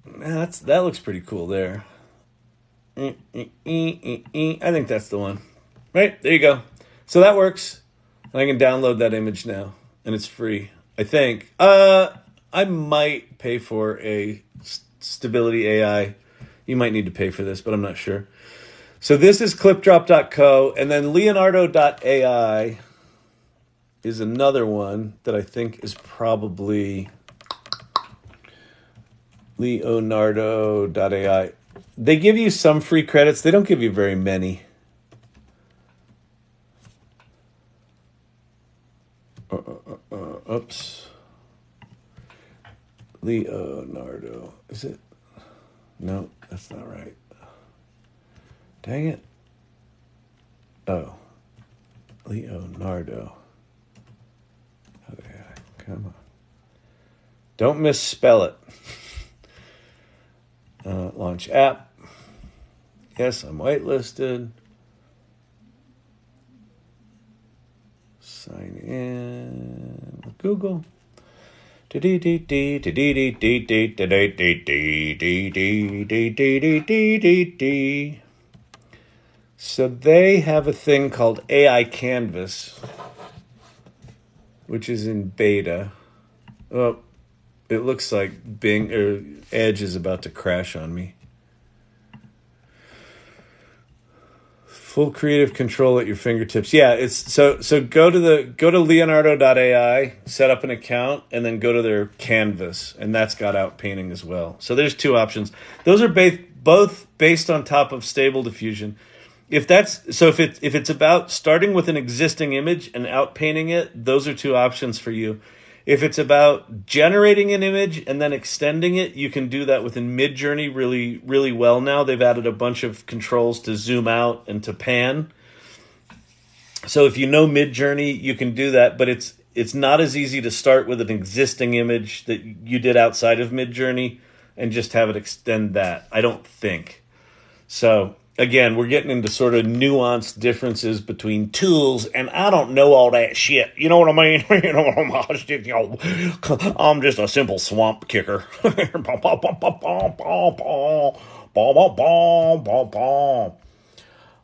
That looks pretty cool there. I think that's the one. Right, there you go. So that works. And I can download that image now. And it's free, I think. I might pay for a Stability AI. You might need to pay for this, but I'm not sure. So this is clipdrop.co. And then Leonardo.ai is another one that I think is probably Leonardo.ai. They give you some free credits. They don't give you very many. Oops. Leonardo. Is it? No, that's not right. Dang it. Oh. Leonardo. Okay, come on. Don't misspell it. Launch app. Yes, I'm whitelisted. Sign in with Google. So they have a thing called AI Canvas, which is in beta. Oh, it looks like Bing or Edge is about to crash on me. Full creative control at your fingertips. Yeah, it's so go to Leonardo.ai, set up an account, and then go to their canvas, and that's got outpainting as well. So there's 2 options. Those are both based on top of Stable Diffusion. If it's about starting with an existing image and outpainting it, those are 2 options for you. If it's about generating an image and then extending it, you can do that within Midjourney really, really well now. They've added a bunch of controls to zoom out and to pan. So if you know Midjourney, you can do that, but it's not as easy to start with an existing image that you did outside of Midjourney and just have it extend that, I don't think. So again, we're getting into sort of nuanced differences between tools, and I don't know all that shit. You know what I mean? I'm just a simple swamp kicker.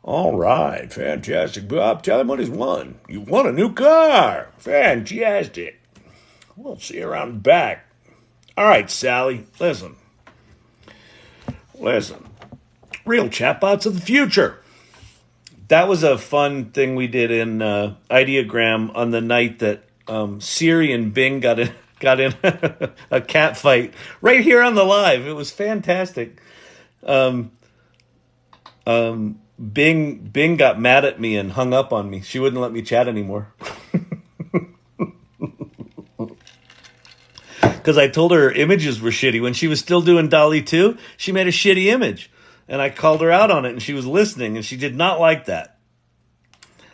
All right, fantastic. Bob, tell him what he's won. You won a new car. Fantastic. We'll see you around back. All right, Sally, listen. Real chatbots of the future. That was a fun thing we did in Ideogram on the night that Siri and Bing got in a cat fight right here on the live. It was fantastic. Bing got mad at me and hung up on me. She wouldn't let me chat anymore. Because I told her images were shitty. When she was still doing DALL-E 2, she made a shitty image. And I called her out on it, and she was listening, and she did not like that.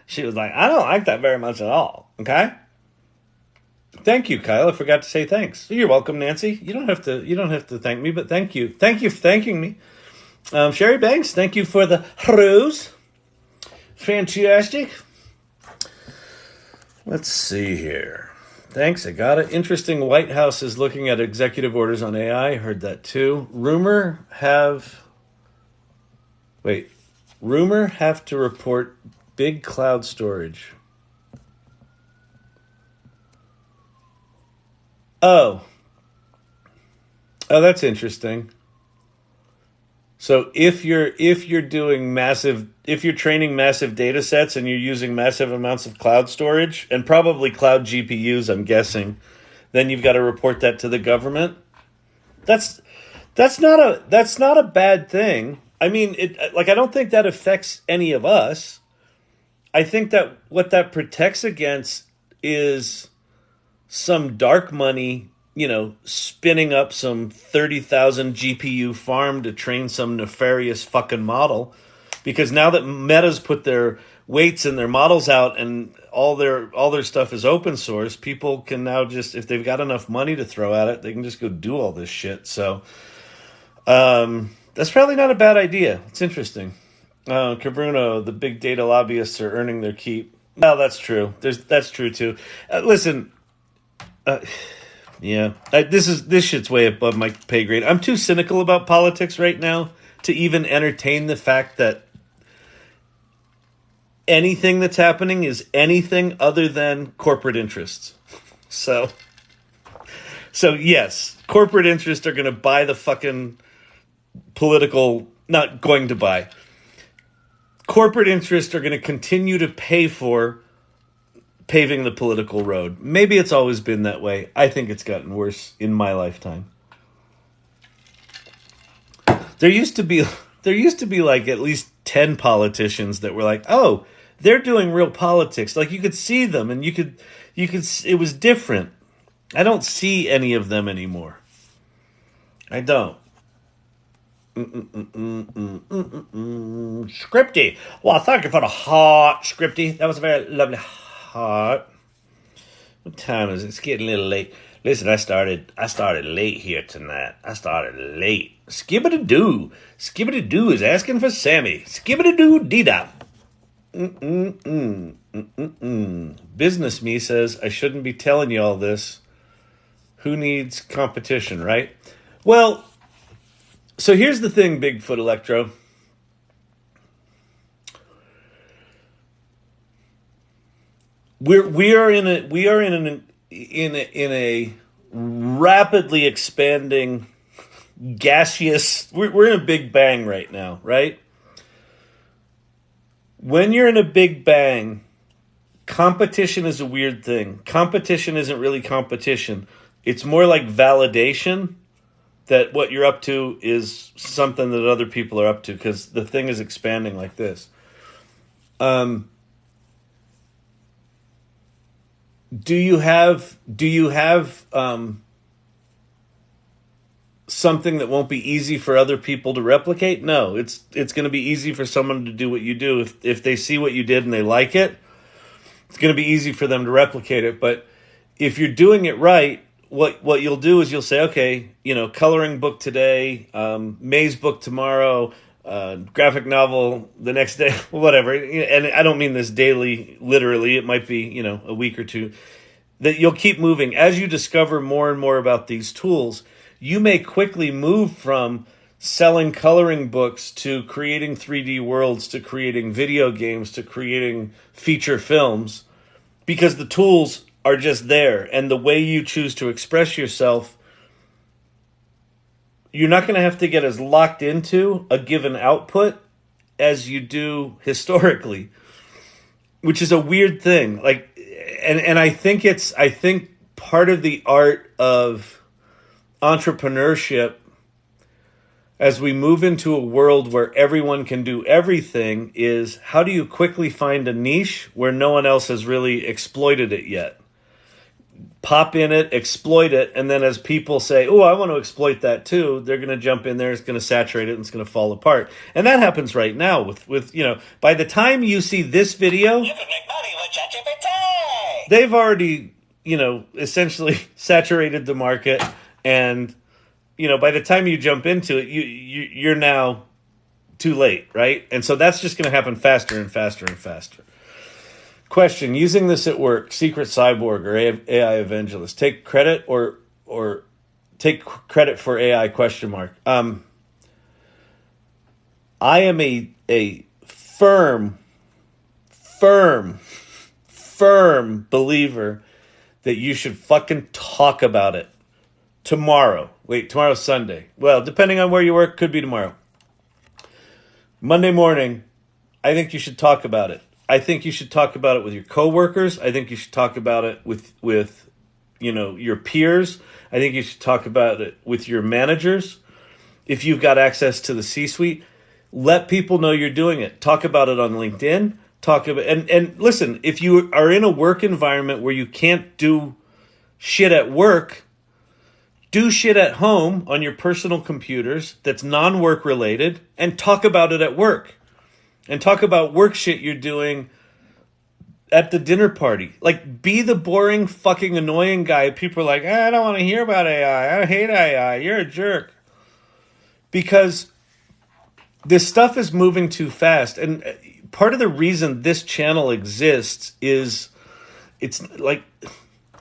She was like, I don't like that very much at all. Okay? Thank you, Kyle. I forgot to say thanks. You're welcome, Nancy. You don't have to thank me, but thank you. Thank you for thanking me. Sherry Banks, thank you for the rose. Fantastic. Let's see here. Thanks, I got it. Interesting. White House is looking at executive orders on AI. Heard that too. Rumor have to report big cloud storage. Oh, that's interesting. So if you're training massive data sets and you're using massive amounts of cloud storage and probably cloud GPUs, I'm guessing, then you've got to report that to the government. That's not a bad thing. I mean, I don't think that affects any of us. I think that what that protects against is some dark money, spinning up some 30,000 GPU farm to train some nefarious fucking model. Because now that Meta's put their weights and their models out and all their stuff is open source, people can now just, if they've got enough money to throw at it, they can just go do all this shit. So that's probably not a bad idea. It's interesting. Cabruno, the big data lobbyists are earning their keep. Well, that's true. That's true too. Listen, yeah, this shit's way above my pay grade. I'm too cynical about politics right now to even entertain the fact that anything that's happening is anything other than corporate interests. So yes, corporate interests are going to buy the fucking political, not going to buy. Corporate interests are going to continue to pay for paving the political road. Maybe it's always been that way. I think it's gotten worse in my lifetime. There used to be like at least 10 politicians that were like, "Oh, they're doing real politics." Like you could see them and you could it was different. I don't see any of them anymore. I don't. Scripty. Well, thank you for the heart, Scripty. That was a very lovely heart. What time is it? It's getting a little late. Listen, I started late here tonight. I started late. Skibbity-doo. Skibbity-doo is asking for Sammy. Skibbity-doo-dee-da. Business me says I shouldn't be telling you all this. Who needs competition, right? Well, so here's the thing, Bigfoot Electro. We are in a rapidly expanding gaseous. We're in a big bang right now, right? When you're in a big bang, competition is a weird thing. Competition isn't really competition. It's more like validation that what you're up to is something that other people are up to because the thing is expanding like this. Do you have something that won't be easy for other people to replicate? No, it's going to be easy for someone to do what you do. If they see what you did and they like it, it's going to be easy for them to replicate it. But if you're doing it right, what you'll do is you'll say, okay, coloring book today, maze book tomorrow, graphic novel the next day, whatever. And I don't mean this daily, literally. It might be, a week or two. That you'll keep moving. As you discover more and more about these tools, you may quickly move from selling coloring books to creating 3D worlds to creating video games to creating feature films, because the tools are just there, and the way you choose to express yourself, you're not going to have to get as locked into a given output as you do historically, which is a weird thing. Like, and I think part of the art of entrepreneurship as we move into a world where everyone can do everything is, how do you quickly find a niche where no one else has really exploited it yet? Pop in it, exploit it, and then as people say, oh, I want to exploit that too, they're going to jump in there, it's going to saturate it, and it's going to fall apart. And that happens right now with by the time you see this video, You can make money with ChatGPT. they've already, essentially saturated the market, and by the time you jump into it, you're now too late, right? And so that's just going to happen faster and faster and faster. Question: using this at work, secret cyborg or AI evangelist, take credit or take credit for AI? Question mark. I am a firm believer that you should fucking talk about it tomorrow. Wait, tomorrow's Sunday. Well, depending on where you work, could be tomorrow. Monday morning, I think you should talk about it. I think you should talk about it with your coworkers. I think you should talk about it with your peers. I think you should talk about it with your managers. If you've got access to the C-suite, let people know you're doing it. Talk about it on LinkedIn. Talk about and listen, if you are in a work environment where you can't do shit at work, do shit at home on your personal computers that's non-work related, and talk about it at work. And talk about work shit you're doing at the dinner party. Like, be the boring, fucking annoying guy. People are like, I don't want to hear about AI. I hate AI. You're a jerk. Because this stuff is moving too fast. And part of the reason this channel exists is it's like,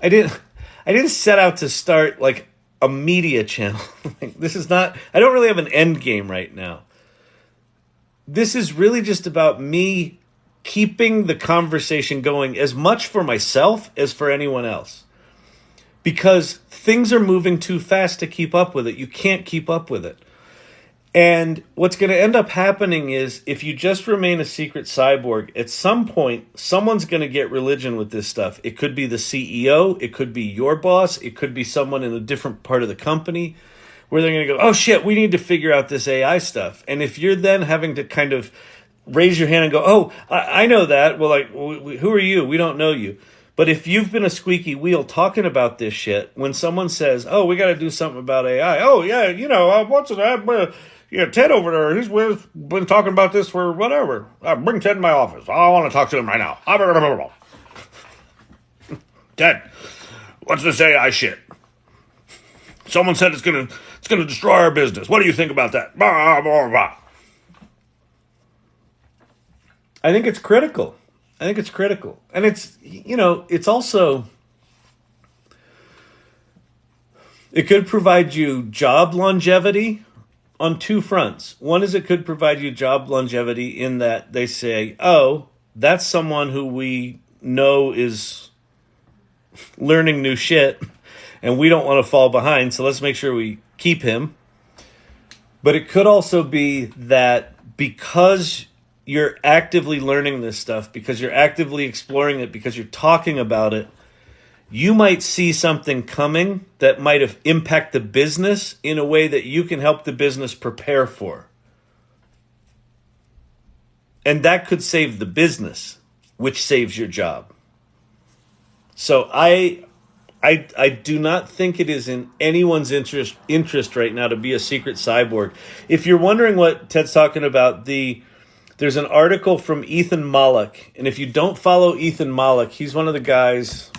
I didn't set out to start like a media channel. This is not, I don't really have an end game right now. This is really just about me keeping the conversation going as much for myself as for anyone else. Because things are moving too fast to keep up with it. You can't keep up with it. And what's going to end up happening is, if you just remain a secret cyborg, at some point, someone's going to get religion with this stuff. It could be the CEO. It could be your boss. It could be someone in a different part of the company, where they're going to go, oh shit, we need to figure out this AI stuff. And if you're then having to kind of raise your hand and go, oh, I know that. Well, like, who are you? We don't know you. But if you've been a squeaky wheel talking about this shit, when someone says, oh, we got to do something about AI. Oh, yeah, what's it? Ted over there, he's been talking about this for whatever. Bring Ted in my office. I want to talk to him right now. Ted, what's this AI shit? Someone said it's gonna destroy our business. What do you think about that? Blah, blah, blah. I think it's critical. And it's, it's also, it could provide you job longevity on two fronts. One is, it could provide you job longevity in that they say, oh, that's someone who we know is learning new shit, and we don't want to fall behind, so let's make sure we keep him. But it could also be that because you're actively learning this stuff, because you're actively exploring it, because you're talking about it, you might see something coming that might have impact the business in a way that you can help the business prepare for. And that could save the business, which saves your job. So I do not think it is in anyone's interest right now to be a secret cyborg. If you're wondering what Ted's talking about, there's an article from Ethan Mollick. And if you don't follow Ethan Mollick, he's one of the guys...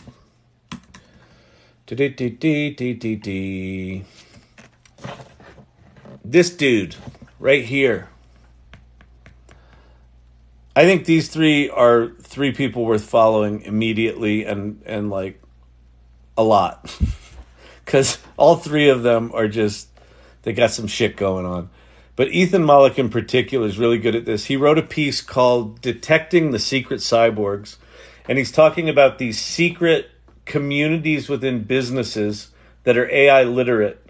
This dude right here. I think these three are three people worth following immediately and like a lot. Because all three of them are just, they got some shit going on. But Ethan Mollick in particular is really good at this. He wrote a piece called Detecting the Secret Cyborgs, and he's talking about these secret communities within businesses that are AI literate,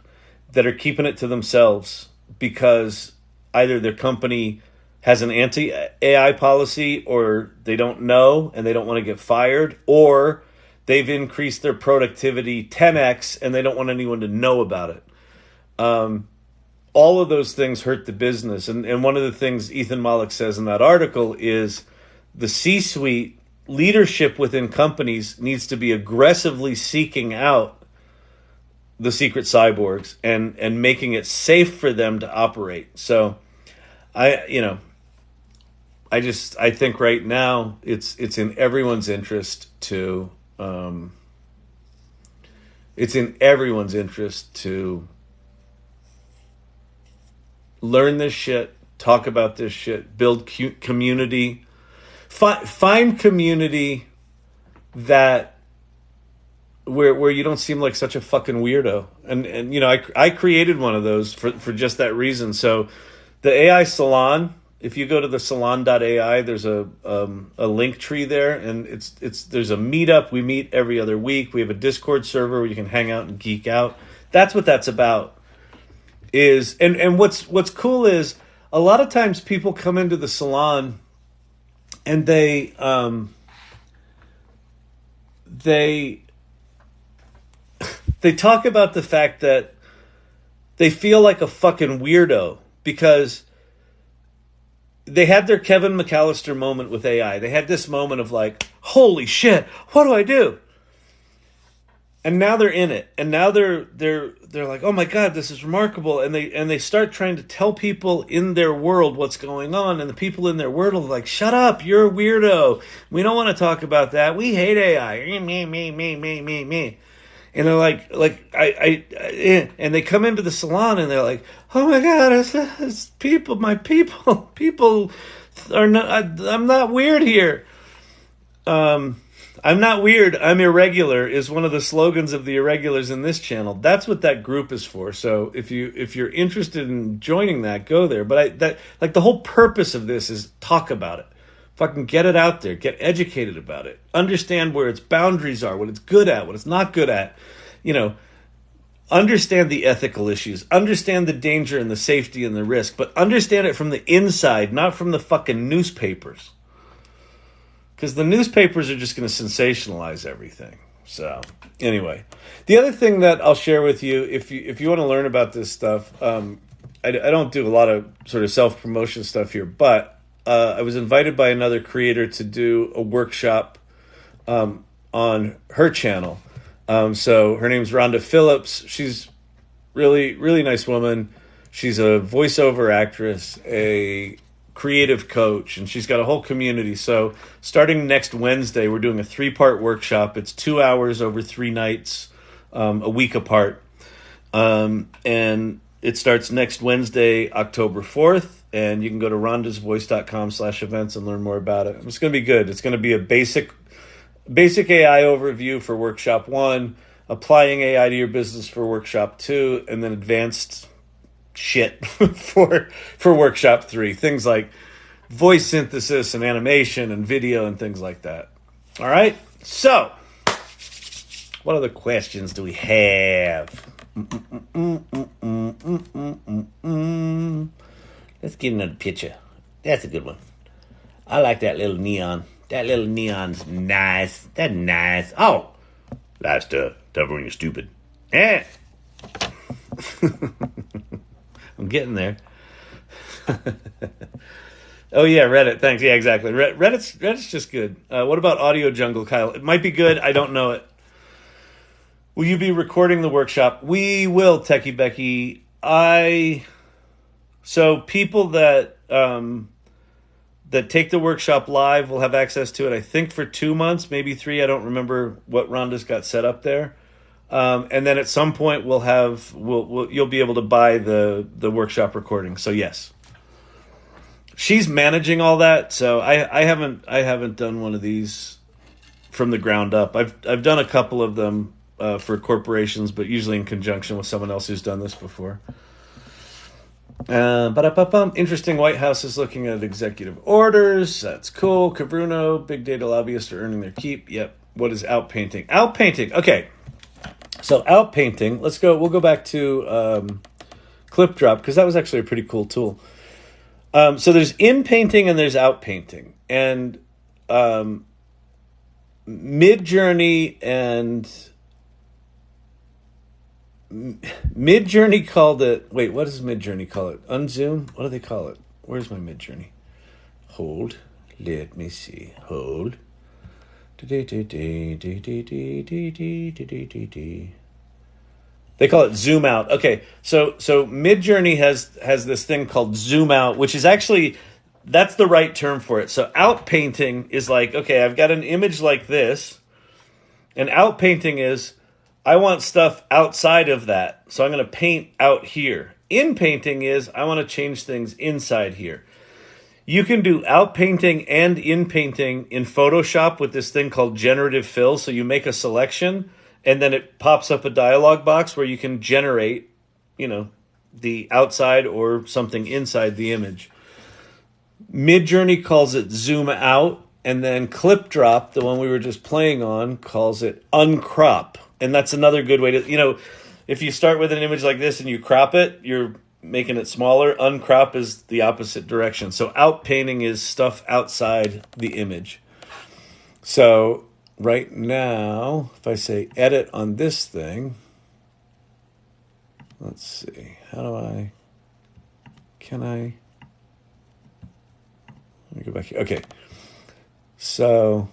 that are keeping it to themselves because either their company has an anti-AI policy, or they don't know and they don't want to get fired, or they've increased their productivity 10x and they don't want anyone to know about it. All of those things hurt the business. And one of the things Ethan Mollick says in that article is the C-suite leadership within companies needs to be aggressively seeking out the secret cyborgs and making it safe for them to operate. So I think right now it's in everyone's interest to learn this shit, talk about this shit, build community, find community that where you don't seem like such a fucking weirdo. And I created one of those for just that reason. So the AI Salon, if you go to the salon.ai, there's a link tree there, and there's a meetup. We meet every other week. We have a Discord server where you can hang out and geek out. That's what that's about. And what's cool is a lot of times people come into the salon and they talk about the fact that they feel like a fucking weirdo because they had their Kevin McAllister moment with AI. They had this moment of like, holy shit, what do I do? And now they're in it, and now they're like, oh my god, this is remarkable, and they start trying to tell people in their world what's going on, and the people in their world are like, shut up, you're a weirdo. We don't want to talk about that. We hate AI. Me. And they're like and they come into the salon and they're like, oh my god, it's people, my people are not. I'm not weird here. I'm not weird, I'm irregular is one of the slogans of the irregulars in this channel. That's what that group is for. So if you're interested in joining that, go there. But the whole purpose of this is talk about it. Fucking get it out there. Get educated about it. Understand where its boundaries are, what it's good at, what it's not good at. Understand the ethical issues. Understand the danger and the safety and the risk. But understand it from the inside, not from the fucking newspapers. Because the newspapers are just going to sensationalize everything. So, anyway. The other thing that I'll share with you, if you want to learn about this stuff, I don't do a lot of sort of self-promotion stuff here, but I was invited by another creator to do a workshop on her channel. So, her name's Rhonda Phillips. She's really, really nice woman. She's a voiceover actress, a creative coach, and she's got a whole community. So starting next Wednesday, we're doing a 3-part workshop. It's 2 hours over 3 nights, a week apart. And it starts next Wednesday, October 4th, and you can go to rondasvoice.com/events and learn more about it. It's going to be good. It's going to be a basic AI overview for workshop 1, applying AI to your business for workshop 2, and then advanced shit for workshop 3, things like voice synthesis and animation and video and things like that. All right, so what other questions do we have? Let's get another picture. That's a good one. I like that little neon. That little neon's nice. That's nice. Oh, that's tough when you're stupid. Yeah. I'm getting there. Oh yeah, Reddit. Thanks. Yeah, exactly. Reddit's just good. What about Audio Jungle, Kyle? It might be good. I don't know it. Will you be recording the workshop? We will, Techie Becky. So people that take the workshop live will have access to it. I think for 2 months, maybe 3. I don't remember what Rhonda's got set up there. And then at some point you'll be able to buy the workshop recording. So yes, she's managing all that. So I haven't done one of these from the ground up. I've done a couple of them for corporations, but usually in conjunction with someone else who's done this before. Interesting. White House is looking at executive orders. That's cool. Cabruno, big data lobbyists are earning their keep. Yep. What is outpainting? Outpainting. Okay. So outpainting. We'll go back to clip drop because that was actually a pretty cool tool. So there's in painting and there's outpainting, and Midjourney called it. Wait, what does Midjourney call it? Unzoom? What do they call it? Where's my Midjourney? Hold. Let me see. Hold. They call it zoom out. Okay, so Midjourney has this thing called zoom out, which is actually, that's the right term for it. So outpainting is like, okay, I've got an image like this, and outpainting is I want stuff outside of that, so I'm going to paint out here. In painting is I want to change things inside here. You can do outpainting and in painting in Photoshop with this thing called generative fill. So you make a selection, and then it pops up a dialog box where you can generate, the outside or something inside the image. Midjourney calls it zoom out, and then clip drop, the one we were just playing on, calls it uncrop. And that's another good way to, if you start with an image like this and you crop it, you're making it smaller. Uncrop is the opposite direction. So outpainting is stuff outside the image. So right now, if I say edit on this thing, let's see, let me go back here. Okay. So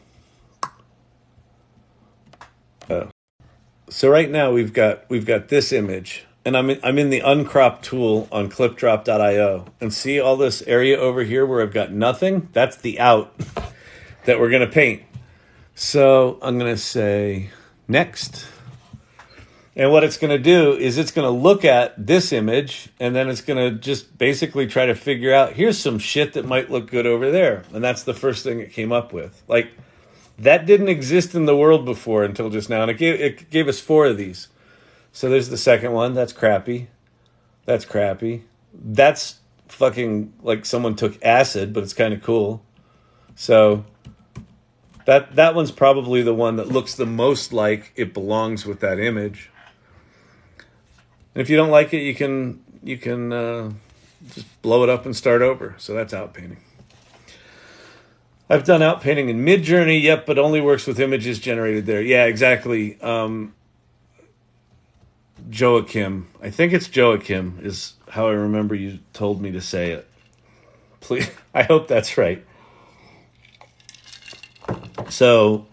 right now we've got this image, and I'm in the uncrop tool on clipdrop.io, and see all this area over here where I've got nothing? That's the out that we're going to paint. So I'm going to say next. And what it's going to do is it's going to look at this image, and then it's going to just basically try to figure out, here's some shit that might look good over there. And that's the first thing it came up with. Like, that didn't exist in the world before until just now. And it gave us 4 of these. So there's the second one. That's crappy. That's crappy. That's fucking like someone took acid, but it's kind of cool. So that one's probably the one that looks the most like it belongs with that image. And if you don't like it, you can just blow it up and start over. So that's outpainting. I've done outpainting in Midjourney, yep, but only works with images generated there. Yeah, exactly. Joachim. I think it's Joachim is how I remember you told me to say it. Please, I hope that's right. So,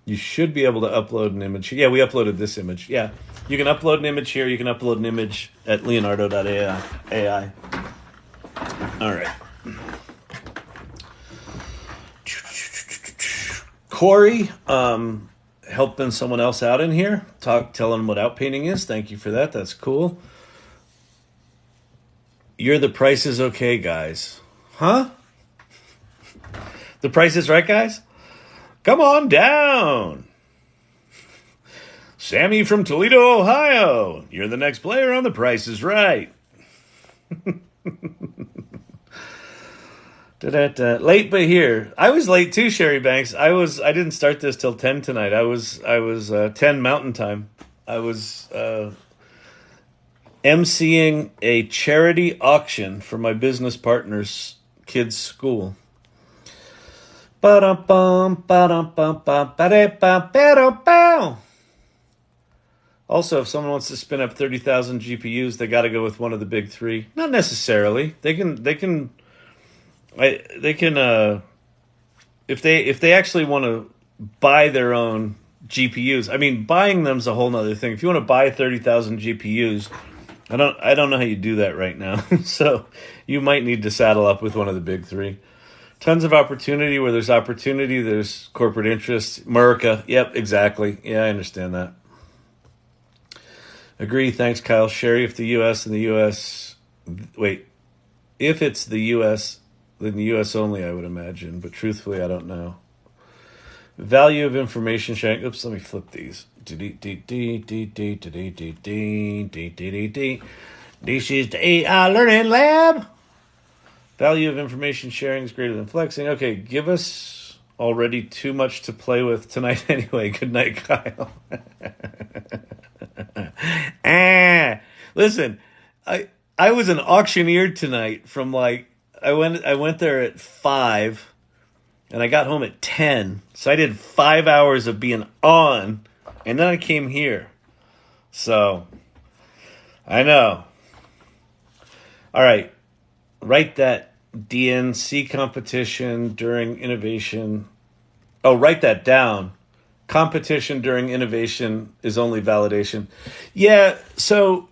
you should be able to upload an image. Yeah, we uploaded this image. Yeah, you can upload an image here. You can upload an image at leonardo.ai. All right. Corey, helping someone else out in here, telling them what outpainting is. Thank you for that. That's cool. You're the Price is Okay, guys. Huh? The Price is Right, guys? Come on down. Sammy from Toledo, Ohio. You're the next player on The Price is Right. Late but here. I was late too, Sherry Banks. I didn't start this till 10 tonight. I was 10 Mountain Time. I was emceeing a charity auction for my business partner's kids' school. Also, if someone wants to spin up 30,000 GPUs, they got to go with one of the big 3. Not necessarily. They can if they actually want to buy their own GPUs. I mean, buying them's a whole nother thing. If you want to buy 30,000 GPUs, I don't know how you do that right now. So you might need to saddle up with one of the big 3. Tons of opportunity. Where there's opportunity, there's corporate interest. America. Yep, exactly. Yeah, I understand that. Agree. Thanks, Kyle. Sherry, if the U.S. and the U.S. Wait. If it's the U.S., then the U.S. only, I would imagine. But truthfully, I don't know. Value of information sharing. Oops, let me flip these. This is the AI Learning Lab. Value of information sharing is greater than flexing. Okay, give us already too much to play with tonight anyway. Good night, Kyle. Listen, I was an auctioneer tonight from like I went there at 5 and I got home at 10. So I did 5 hours of being on and then I came here. So I know. All right. Write that DNC competition during innovation. Oh, write that down. Competition during innovation is only validation. Yeah, so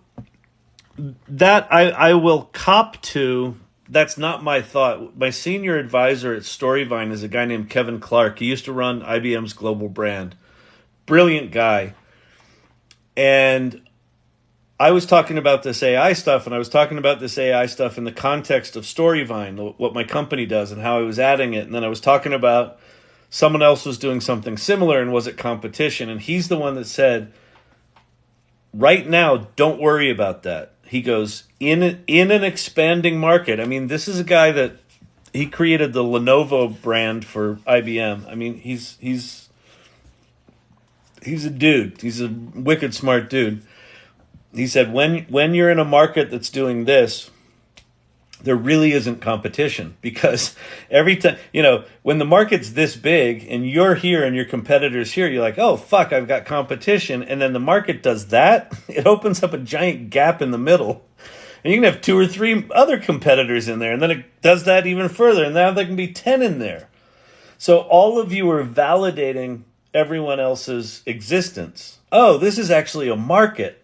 that I will cop to. That's not my thought. My senior advisor at Storyvine is a guy named Kevin Clark. He used to run IBM's global brand. Brilliant guy. And I was talking about this AI stuff, and I was talking about this AI stuff in the context of Storyvine, what my company does and how I was adding it. And then I was talking about someone else was doing something similar and was it competition. And he's the one that said, right now, don't worry about that. He goes, in an expanding market. I mean, this is a guy that he created the Lenovo brand for IBM. I mean, he's a dude. He's a wicked smart dude. He said, when you're in a market that's doing this, there really isn't competition because every time, when the market's this big and you're here and your competitor's here, you're like, oh, fuck, I've got competition. And then the market does that. It opens up a giant gap in the middle. And you can have 2 or 3 other competitors in there. And then it does that even further. And now there can be 10 in there. So all of you are validating everyone else's existence. Oh, this is actually a market.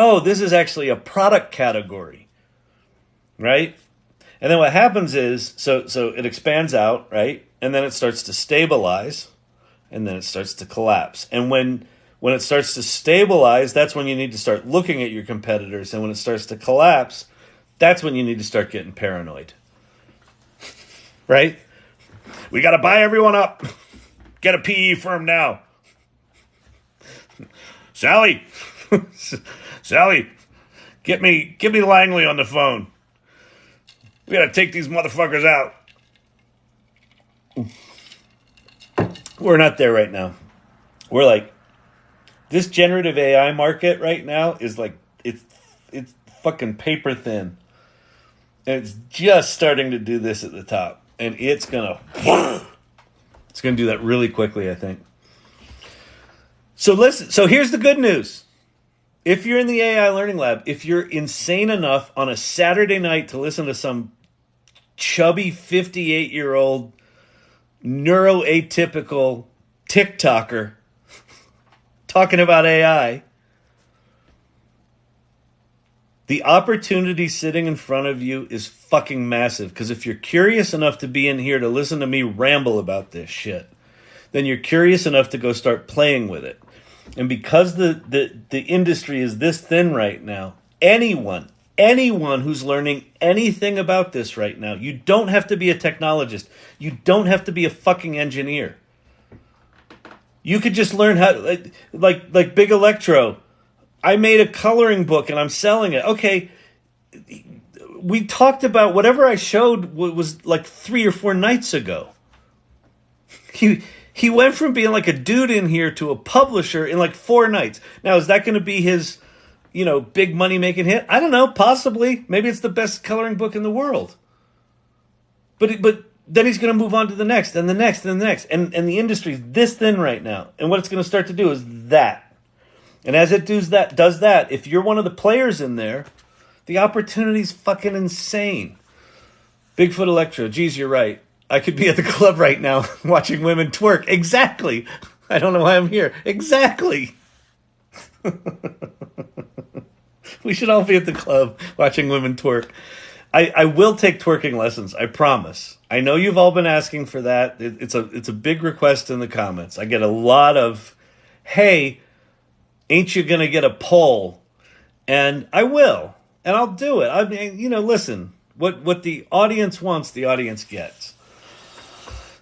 Oh, this is actually a product category, right? And then what happens is, so it expands out, right? And then it starts to stabilize, and then it starts to collapse. And when it starts to stabilize, that's when you need to start looking at your competitors. And when it starts to collapse, that's when you need to start getting paranoid, right? We got to buy everyone up. Get a PE firm now. Sally, get me Langley on the phone. We got to take these motherfuckers out. We're not there right now. We're like, this generative AI market right now is like, it's fucking paper thin. And it's just starting to do this at the top. And it's going to do that really quickly, I think. So listen, so here's the good news. If you're in the AI Learning Lab, if you're insane enough on a Saturday night to listen to some chubby 58-year-old neuroatypical TikToker talking about AI, the opportunity sitting in front of you is fucking massive. Because if you're curious enough to be in here to listen to me ramble about this shit, then you're curious enough to go start playing with it. And because the industry is this thin right now, anyone who's learning anything about this right now, you don't have to be a technologist. You don't have to be a fucking engineer. You could just learn how, like Big Electro. I made a coloring book and I'm selling it. Okay, we talked about whatever I showed was like 3 or 4 nights ago. He went from being like a dude in here to a publisher in like 4 nights. Now, is that going to be his, big money making hit? I don't know. Possibly. Maybe it's the best coloring book in the world. But then he's going to move on to the next and the next and the next. And the industry's this thin right now. And what it's going to start to do is that. And as it does that, if you're one of the players in there, the opportunity's fucking insane. Bigfoot Electro. Geez, you're right. I could be at the club right now watching women twerk. Exactly. I don't know why I'm here. Exactly. We should all be at the club watching women twerk. I will take twerking lessons. I promise. I know you've all been asking for that. It's a big request in the comments. I get a lot of, hey, ain't you going to get a poll? And I will. And I'll do it. I mean, listen, what the audience wants, the audience gets.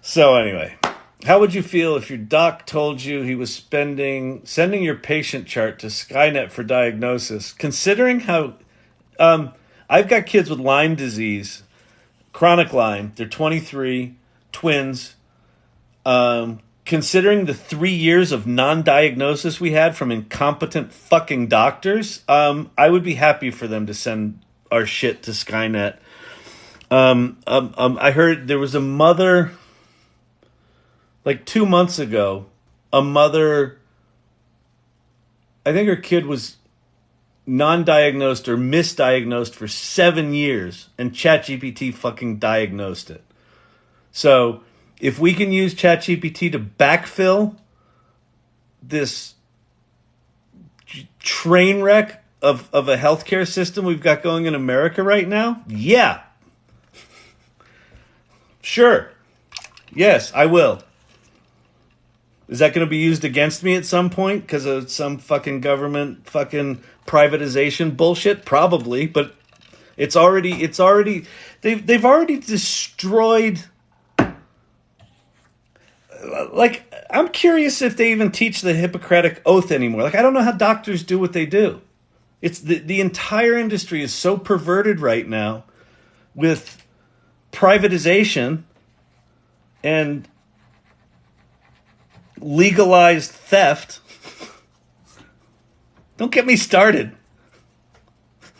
So anyway, how would you feel if your doc told you he was sending your patient chart to Skynet for diagnosis, considering how I've got kids with Lyme disease, chronic Lyme. They're 23, twins. Considering the 3 years of non-diagnosis we had from incompetent fucking doctors, I would be happy for them to send our shit to Skynet. I heard there was a mother, like 2 months ago, a mother, I think her kid was non-diagnosed or misdiagnosed for 7 years, and ChatGPT fucking diagnosed it. So if we can use ChatGPT to backfill this train wreck of a healthcare system we've got going in America right now, yeah. Sure. Yes, I will. Is that going to be used against me at some point because of some fucking government fucking privatization bullshit? Probably, but they've already destroyed. Like, I'm curious if they even teach the Hippocratic Oath anymore. Like, I don't know how doctors do what they do. It's the entire industry is so perverted right now with privatization and legalized theft. Don't get me started.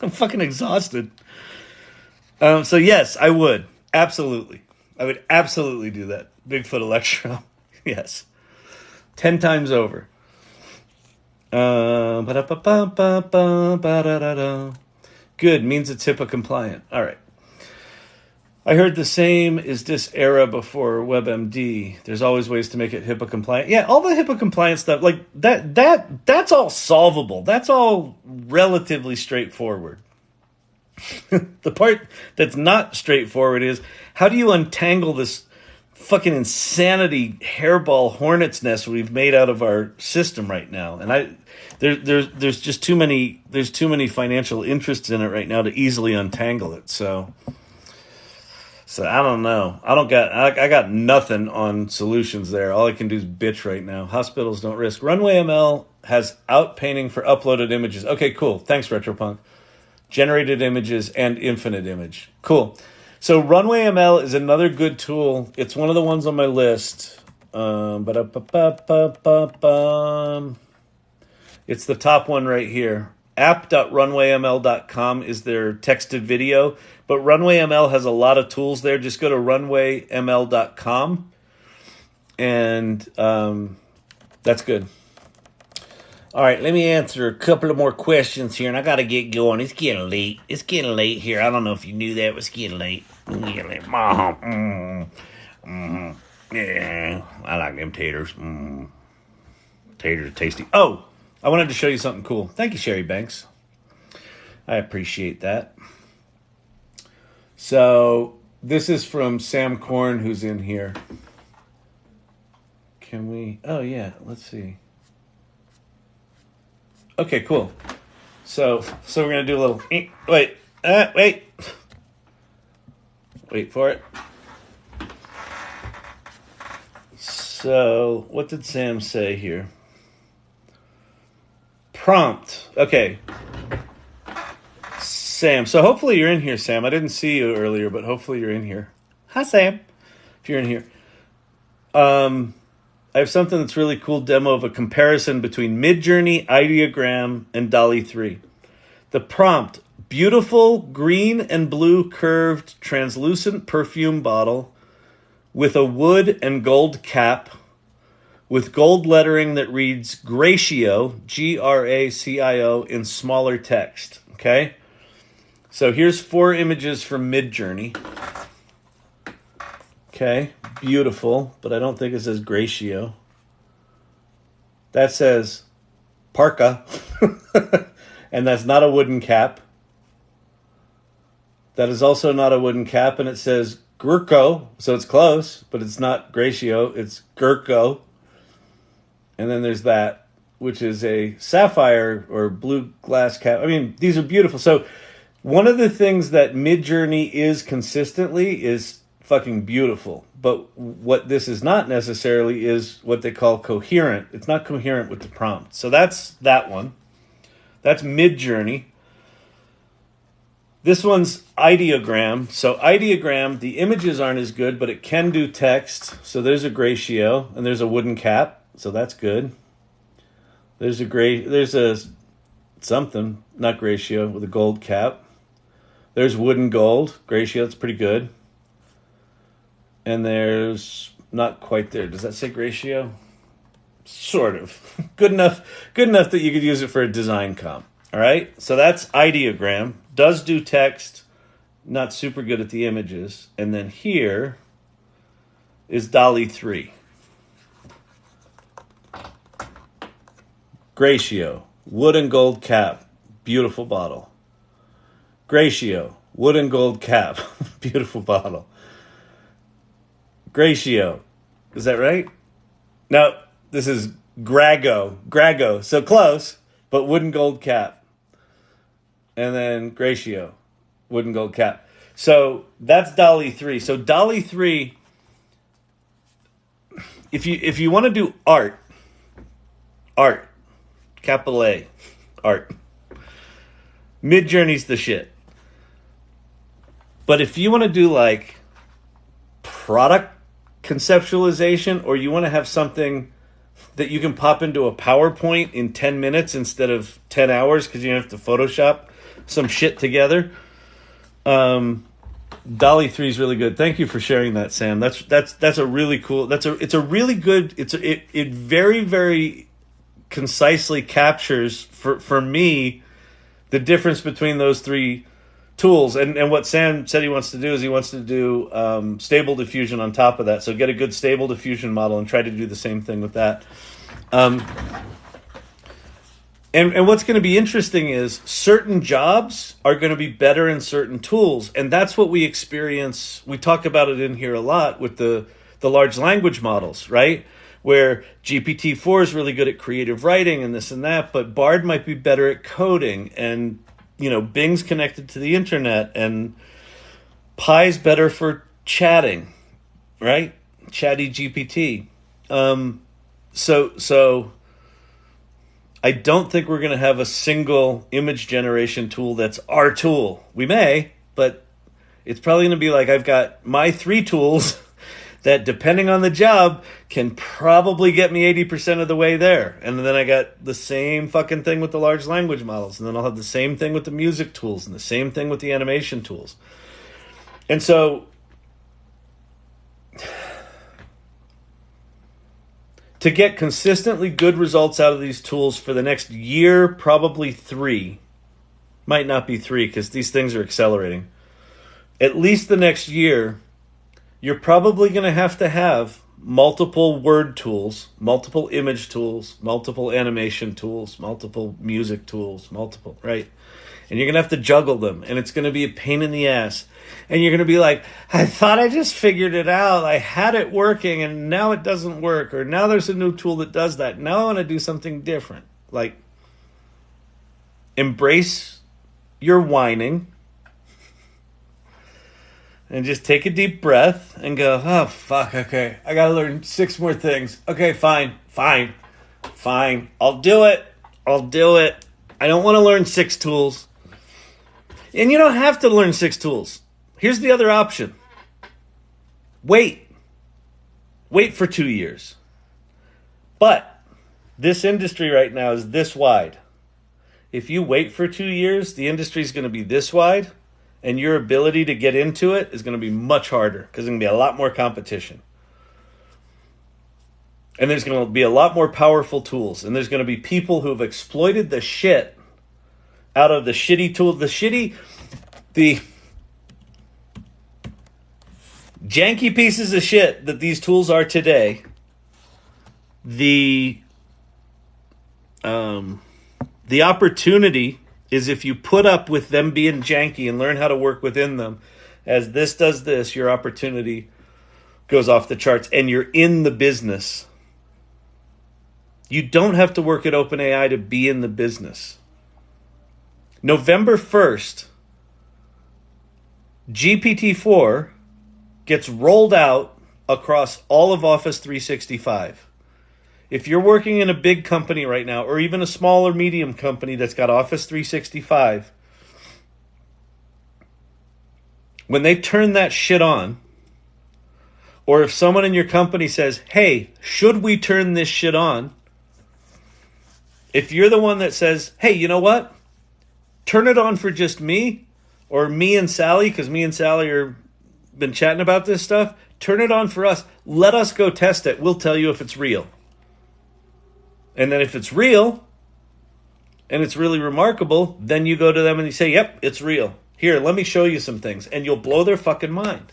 I'm fucking exhausted. So yes, I would. Absolutely. I would absolutely do that. Bigfoot Electro. Yes. 10 times over. Good means it's HIPAA compliant. All right. I heard the same is this era before WebMD. There's always ways to make it HIPAA compliant. Yeah, all the HIPAA compliant stuff, like that's all solvable. That's all relatively straightforward. The part that's not straightforward is how do you untangle this fucking insanity hairball hornet's nest we've made out of our system right now? And there's just too many financial interests in it right now to easily untangle it. So I don't know. I got nothing on solutions there. All I can do is bitch right now. Hospitals don't risk. Runway ML has outpainting for uploaded images. Okay, cool. Thanks, Retropunk. Generated images and infinite image. Cool. So Runway ML is another good tool. It's one of the ones on my list. It's the top one right here. app.runwayml.com is their texted video. But Runway ML has a lot of tools there. Just go to runwayml.com. And that's good. All right, let me answer a couple of more questions here, and I got to get going. It's getting late. It's getting late here. I don't know if you knew that, but it's getting late. Yeah, I like them taters. Taters are tasty. Oh, I wanted to show you something cool. Thank you, Sherry Banks. I appreciate that. So this is from Sam Korn, who's in here. Can we? Oh, yeah. Let's see. Okay, cool. So we're going to do a little... Wait for it. So, what did Sam say here? Prompt. Okay. Sam. So hopefully you're in here, Sam. I didn't see you earlier, but hopefully you're in here. Hi, Sam. If you're in here. I have something that's really cool demo of a comparison between Midjourney, Ideogram, and DALL-E 3. The prompt, beautiful green and blue curved translucent perfume bottle with a wood and gold cap with gold lettering that reads Gracio, Gracio, in smaller text. Okay? So here's 4 images from Midjourney. Okay, beautiful, but I don't think it says Gracio. That says parka, and that's not a wooden cap. That is also not a wooden cap, and it says Gurko, so it's close, but it's not Gracio, it's Gurko. And then there's that, which is a sapphire or blue glass cap. I mean, these are beautiful. So one of the things that Midjourney is consistently is fucking beautiful. But what this is not necessarily is what they call coherent. It's not coherent with the prompt. So that's that one. That's Midjourney. This one's Ideogram. So Ideogram, the images aren't as good, but it can do text. So there's a Gratio, and there's a wooden cap. So that's good. There's a something, not Gratio, with a gold cap. There's wooden gold. Gratio, that's pretty good. And there's not quite there. Does that say Gratio? Sort of. Good enough that you could use it for a design comp. All right? So that's Ideogram. Does do text. Not super good at the images. And then here is DALL-E 3. Gratio. Wood and gold cap. Beautiful bottle. Gratio. Wood and gold cap. Beautiful bottle. Gratio. Is that right? No, this is Grago. So close, but wood and gold cap. And then Gratio. Wood and gold cap. So that's DALL-E 3. So DALL-E 3, if you want to do art, capital A, art. Midjourney's the shit. But if you want to do like product conceptualization, or you want to have something that you can pop into a PowerPoint in 10 minutes instead of 10 hours because you have to Photoshop some shit together, DALL-E 3 is really good. Thank you for sharing that, Sam. That's a really cool. It's a really good. It very, very concisely captures for me the difference between those three tools. And what Sam said he wants to do is he wants to do stable diffusion on top of that. So get a good stable diffusion model and try to do the same thing with that. And what's going to be interesting is certain jobs are going to be better in certain tools. And that's what we experience. We talk about it in here a lot with the large language models, right? Where GPT-4 is really good at creative writing and this and that, but Bard might be better at coding, and Bing's connected to the internet, and Pi's better for chatting, right? Chatty GPT. So I don't think we're going to have a single image generation tool that's our tool. We may, but it's probably going to be like I've got my 3 tools that, depending on the job, can probably get me 80% of the way there. And then I got the same fucking thing with the large language models. And then I'll have the same thing with the music tools and the same thing with the animation tools. And so to get consistently good results out of these tools for the next year, probably 3, might not be 3 because these things are accelerating. At least the next year, you're probably going to have multiple word tools, multiple image tools, multiple animation tools, multiple music tools, right? And you're going to have to juggle them, and it's going to be a pain in the ass. And you're going to be like, I thought I just figured it out. I had it working, and now it doesn't work. Or now there's a new tool that does that. Now I want to do something different. Like, embrace your whining. And just take a deep breath and go, oh, fuck, okay. I got to learn 6 more things. Okay, fine. I'll do it. I don't want to learn 6 tools. And you don't have to learn 6 tools. Here's the other option. Wait for 2 years. But this industry right now is this wide. If you wait for 2 years, the industry is going to be this wide. And your ability to get into it is going to be much harder because there's going to be a lot more competition. And there's going to be a lot more powerful tools. And there's going to be people who have exploited the shit out of the shitty tool. The janky pieces of shit that these tools are today. The opportunity is if you put up with them being janky and learn how to work within them. As this does this, your opportunity goes off the charts and you're in the business. You don't have to work at OpenAI to be in the business. November 1st, GPT-4 gets rolled out across all of Office 365. If you're working in a big company right now, or even a small or medium company that's got Office 365, when they turn that shit on, or if someone in your company says, hey, should we turn this shit on? If you're the one that says, hey, you know what? Turn it on for just me, or me and Sally, because me and Sally are been chatting about this stuff. Turn it on for us. Let us go test it. We'll tell you if it's real. And then if it's real, and it's really remarkable, then you go to them and you say, yep, it's real. Here, let me show you some things. And you'll blow their fucking mind.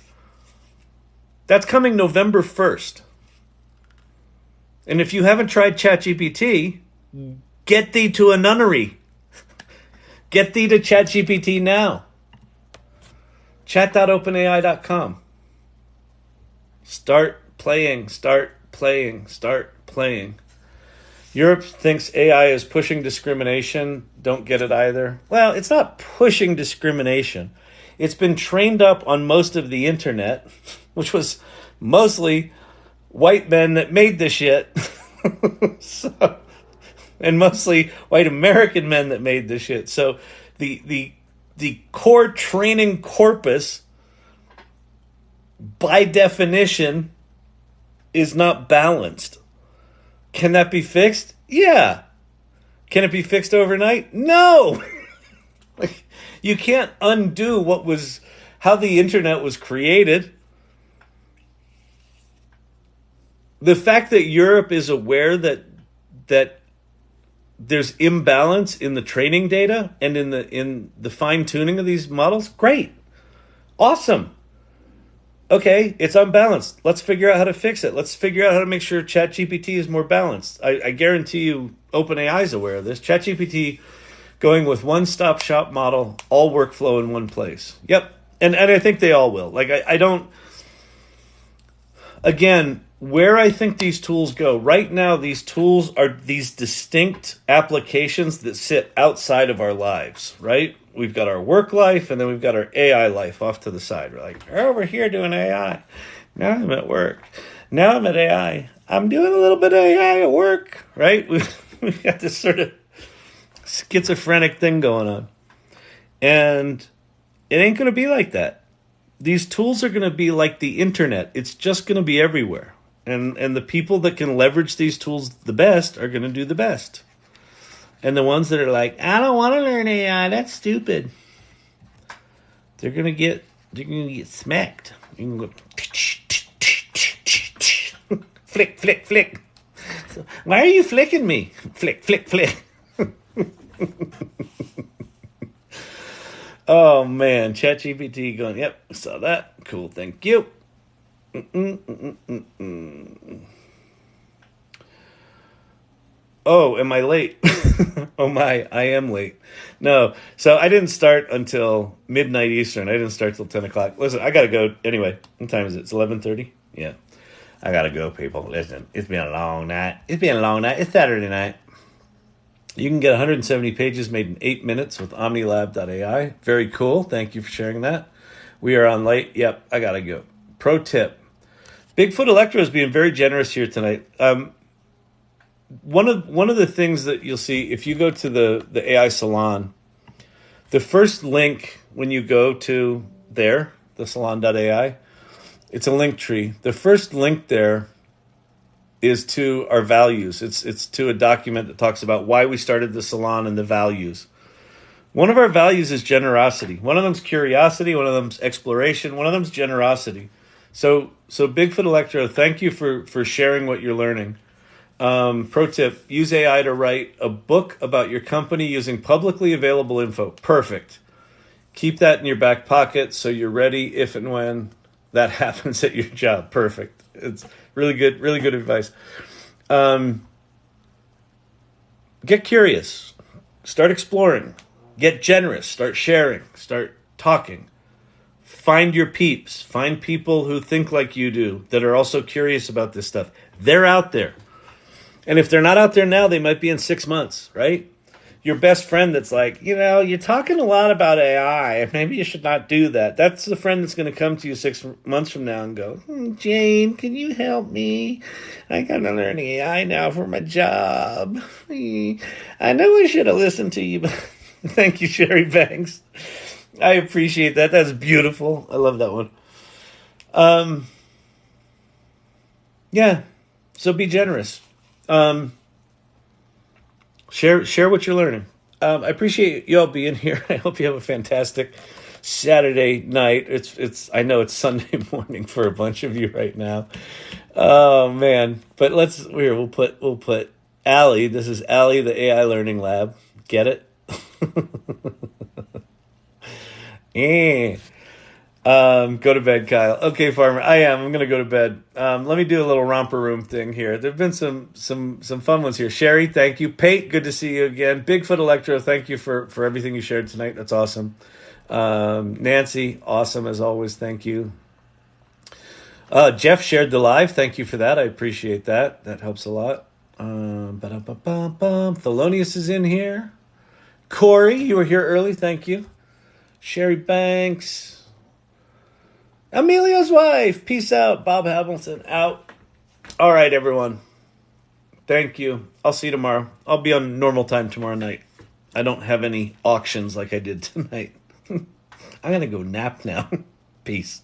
That's coming November 1st. And if you haven't tried ChatGPT, get thee to a nunnery. Get thee to ChatGPT now. Chat.openai.com. Start playing, start playing, start playing. Europe thinks AI is pushing discrimination. Don't get it either. Well, it's not pushing discrimination. It's been trained up on most of the internet, which was mostly white men that made the shit. And mostly white American men that made the shit. So the core training corpus, by definition, is not balanced. Can that be fixed? Yeah. Can it be fixed overnight? No. Like, you can't undo how the internet was created. The fact that Europe is aware that there's imbalance in the training data and in the fine tuning of these models, great. Awesome. Okay, it's unbalanced. Let's figure out how to fix it. Let's figure out how to make sure ChatGPT is more balanced. I guarantee you OpenAI is aware of this. ChatGPT going with one-stop shop model, all workflow in one place. Yep. And I think they all will. Like, I don't... Again, where I think these tools go, right now these tools are these distinct applications that sit outside of our lives, right? We've got our work life, and then we've got our AI life off to the side. We're like, we're over here doing AI. Now I'm at work. Now I'm at AI. I'm doing a little bit of AI at work, right? We've got this sort of schizophrenic thing going on. And it ain't going to be like that. These tools are going to be like the internet. It's just going to be everywhere. And the people that can leverage these tools the best are going to do the best. And the ones that are like, I don't want to learn AI, that's stupid, they're gonna get smacked. You can go flick, flick, flick. Why are you flicking me? Flick, flick, flick. Oh man, ChatGPT going, yep, saw that. Cool, thank you. Oh, am I late? Oh my, I am late. No, so I didn't start until midnight Eastern. I didn't start till 10 o'clock. Listen, I gotta go. Anyway, what time is it? It's 11:30? Yeah. I gotta go, people. Listen, it's been a long night. It's Saturday night. You can get 170 pages made in 8 minutes with OmniLab.ai. Very cool. Thank you for sharing that. We are on late. Yep, I gotta go. Pro tip. Bigfoot Electro is being very generous here tonight. One of the things that you'll see if you go to the AI salon, the first link when you go to there, the salon.ai, it's a link tree. The first link there is to our values. It's to a document that talks about why we started the salon and the values. One of our values is generosity. One of them's curiosity. One of them's exploration. One of them's generosity. So Bigfoot Electro, thank you for sharing what you're learning. Pro tip, use AI to write a book about your company using publicly available info. Perfect. Keep that in your back pocket so you're ready if and when that happens at your job. Perfect. It's really good advice. Get curious. Start exploring. Get generous. Start sharing. Start talking. Find your peeps. Find people who think like you do that are also curious about this stuff. They're out there. And if they're not out there now, they might be in 6 months, right? Your best friend that's like, you're talking a lot about AI. Maybe you should not do that. That's the friend that's going to come to you 6 months from now and go, Jane, can you help me? I got to learn AI now for my job. I know I should have listened to you, but thank you, Sherry Banks. I appreciate that. That's beautiful. I love that one. Yeah. So be generous. Share what you're learning. I appreciate you all being here. I hope you have a fantastic Saturday night. I know it's Sunday morning for a bunch of you right now. Oh man. But we'll put Allie. This is Allie, the AI Learning Lab. Get it? Go to bed, Kyle. Okay, Farmer. I'm gonna go to bed. Let me do a little romper room thing here. There've been some fun ones here. Sherry, thank you. Pate, good to see you again. Bigfoot Electro, thank you for everything you shared tonight. That's awesome. Nancy, awesome as always. Thank you. Jeff shared the live. Thank you for that. I appreciate that. That helps a lot. Thelonious is in here. Corey, you were here early. Thank you. Sherry Banks. Emilio's wife. Peace out. Bob Hamilton out. All right, everyone. Thank you. I'll see you tomorrow. I'll be on normal time tomorrow night. I don't have any auctions like I did tonight. I'm going to go nap now. Peace.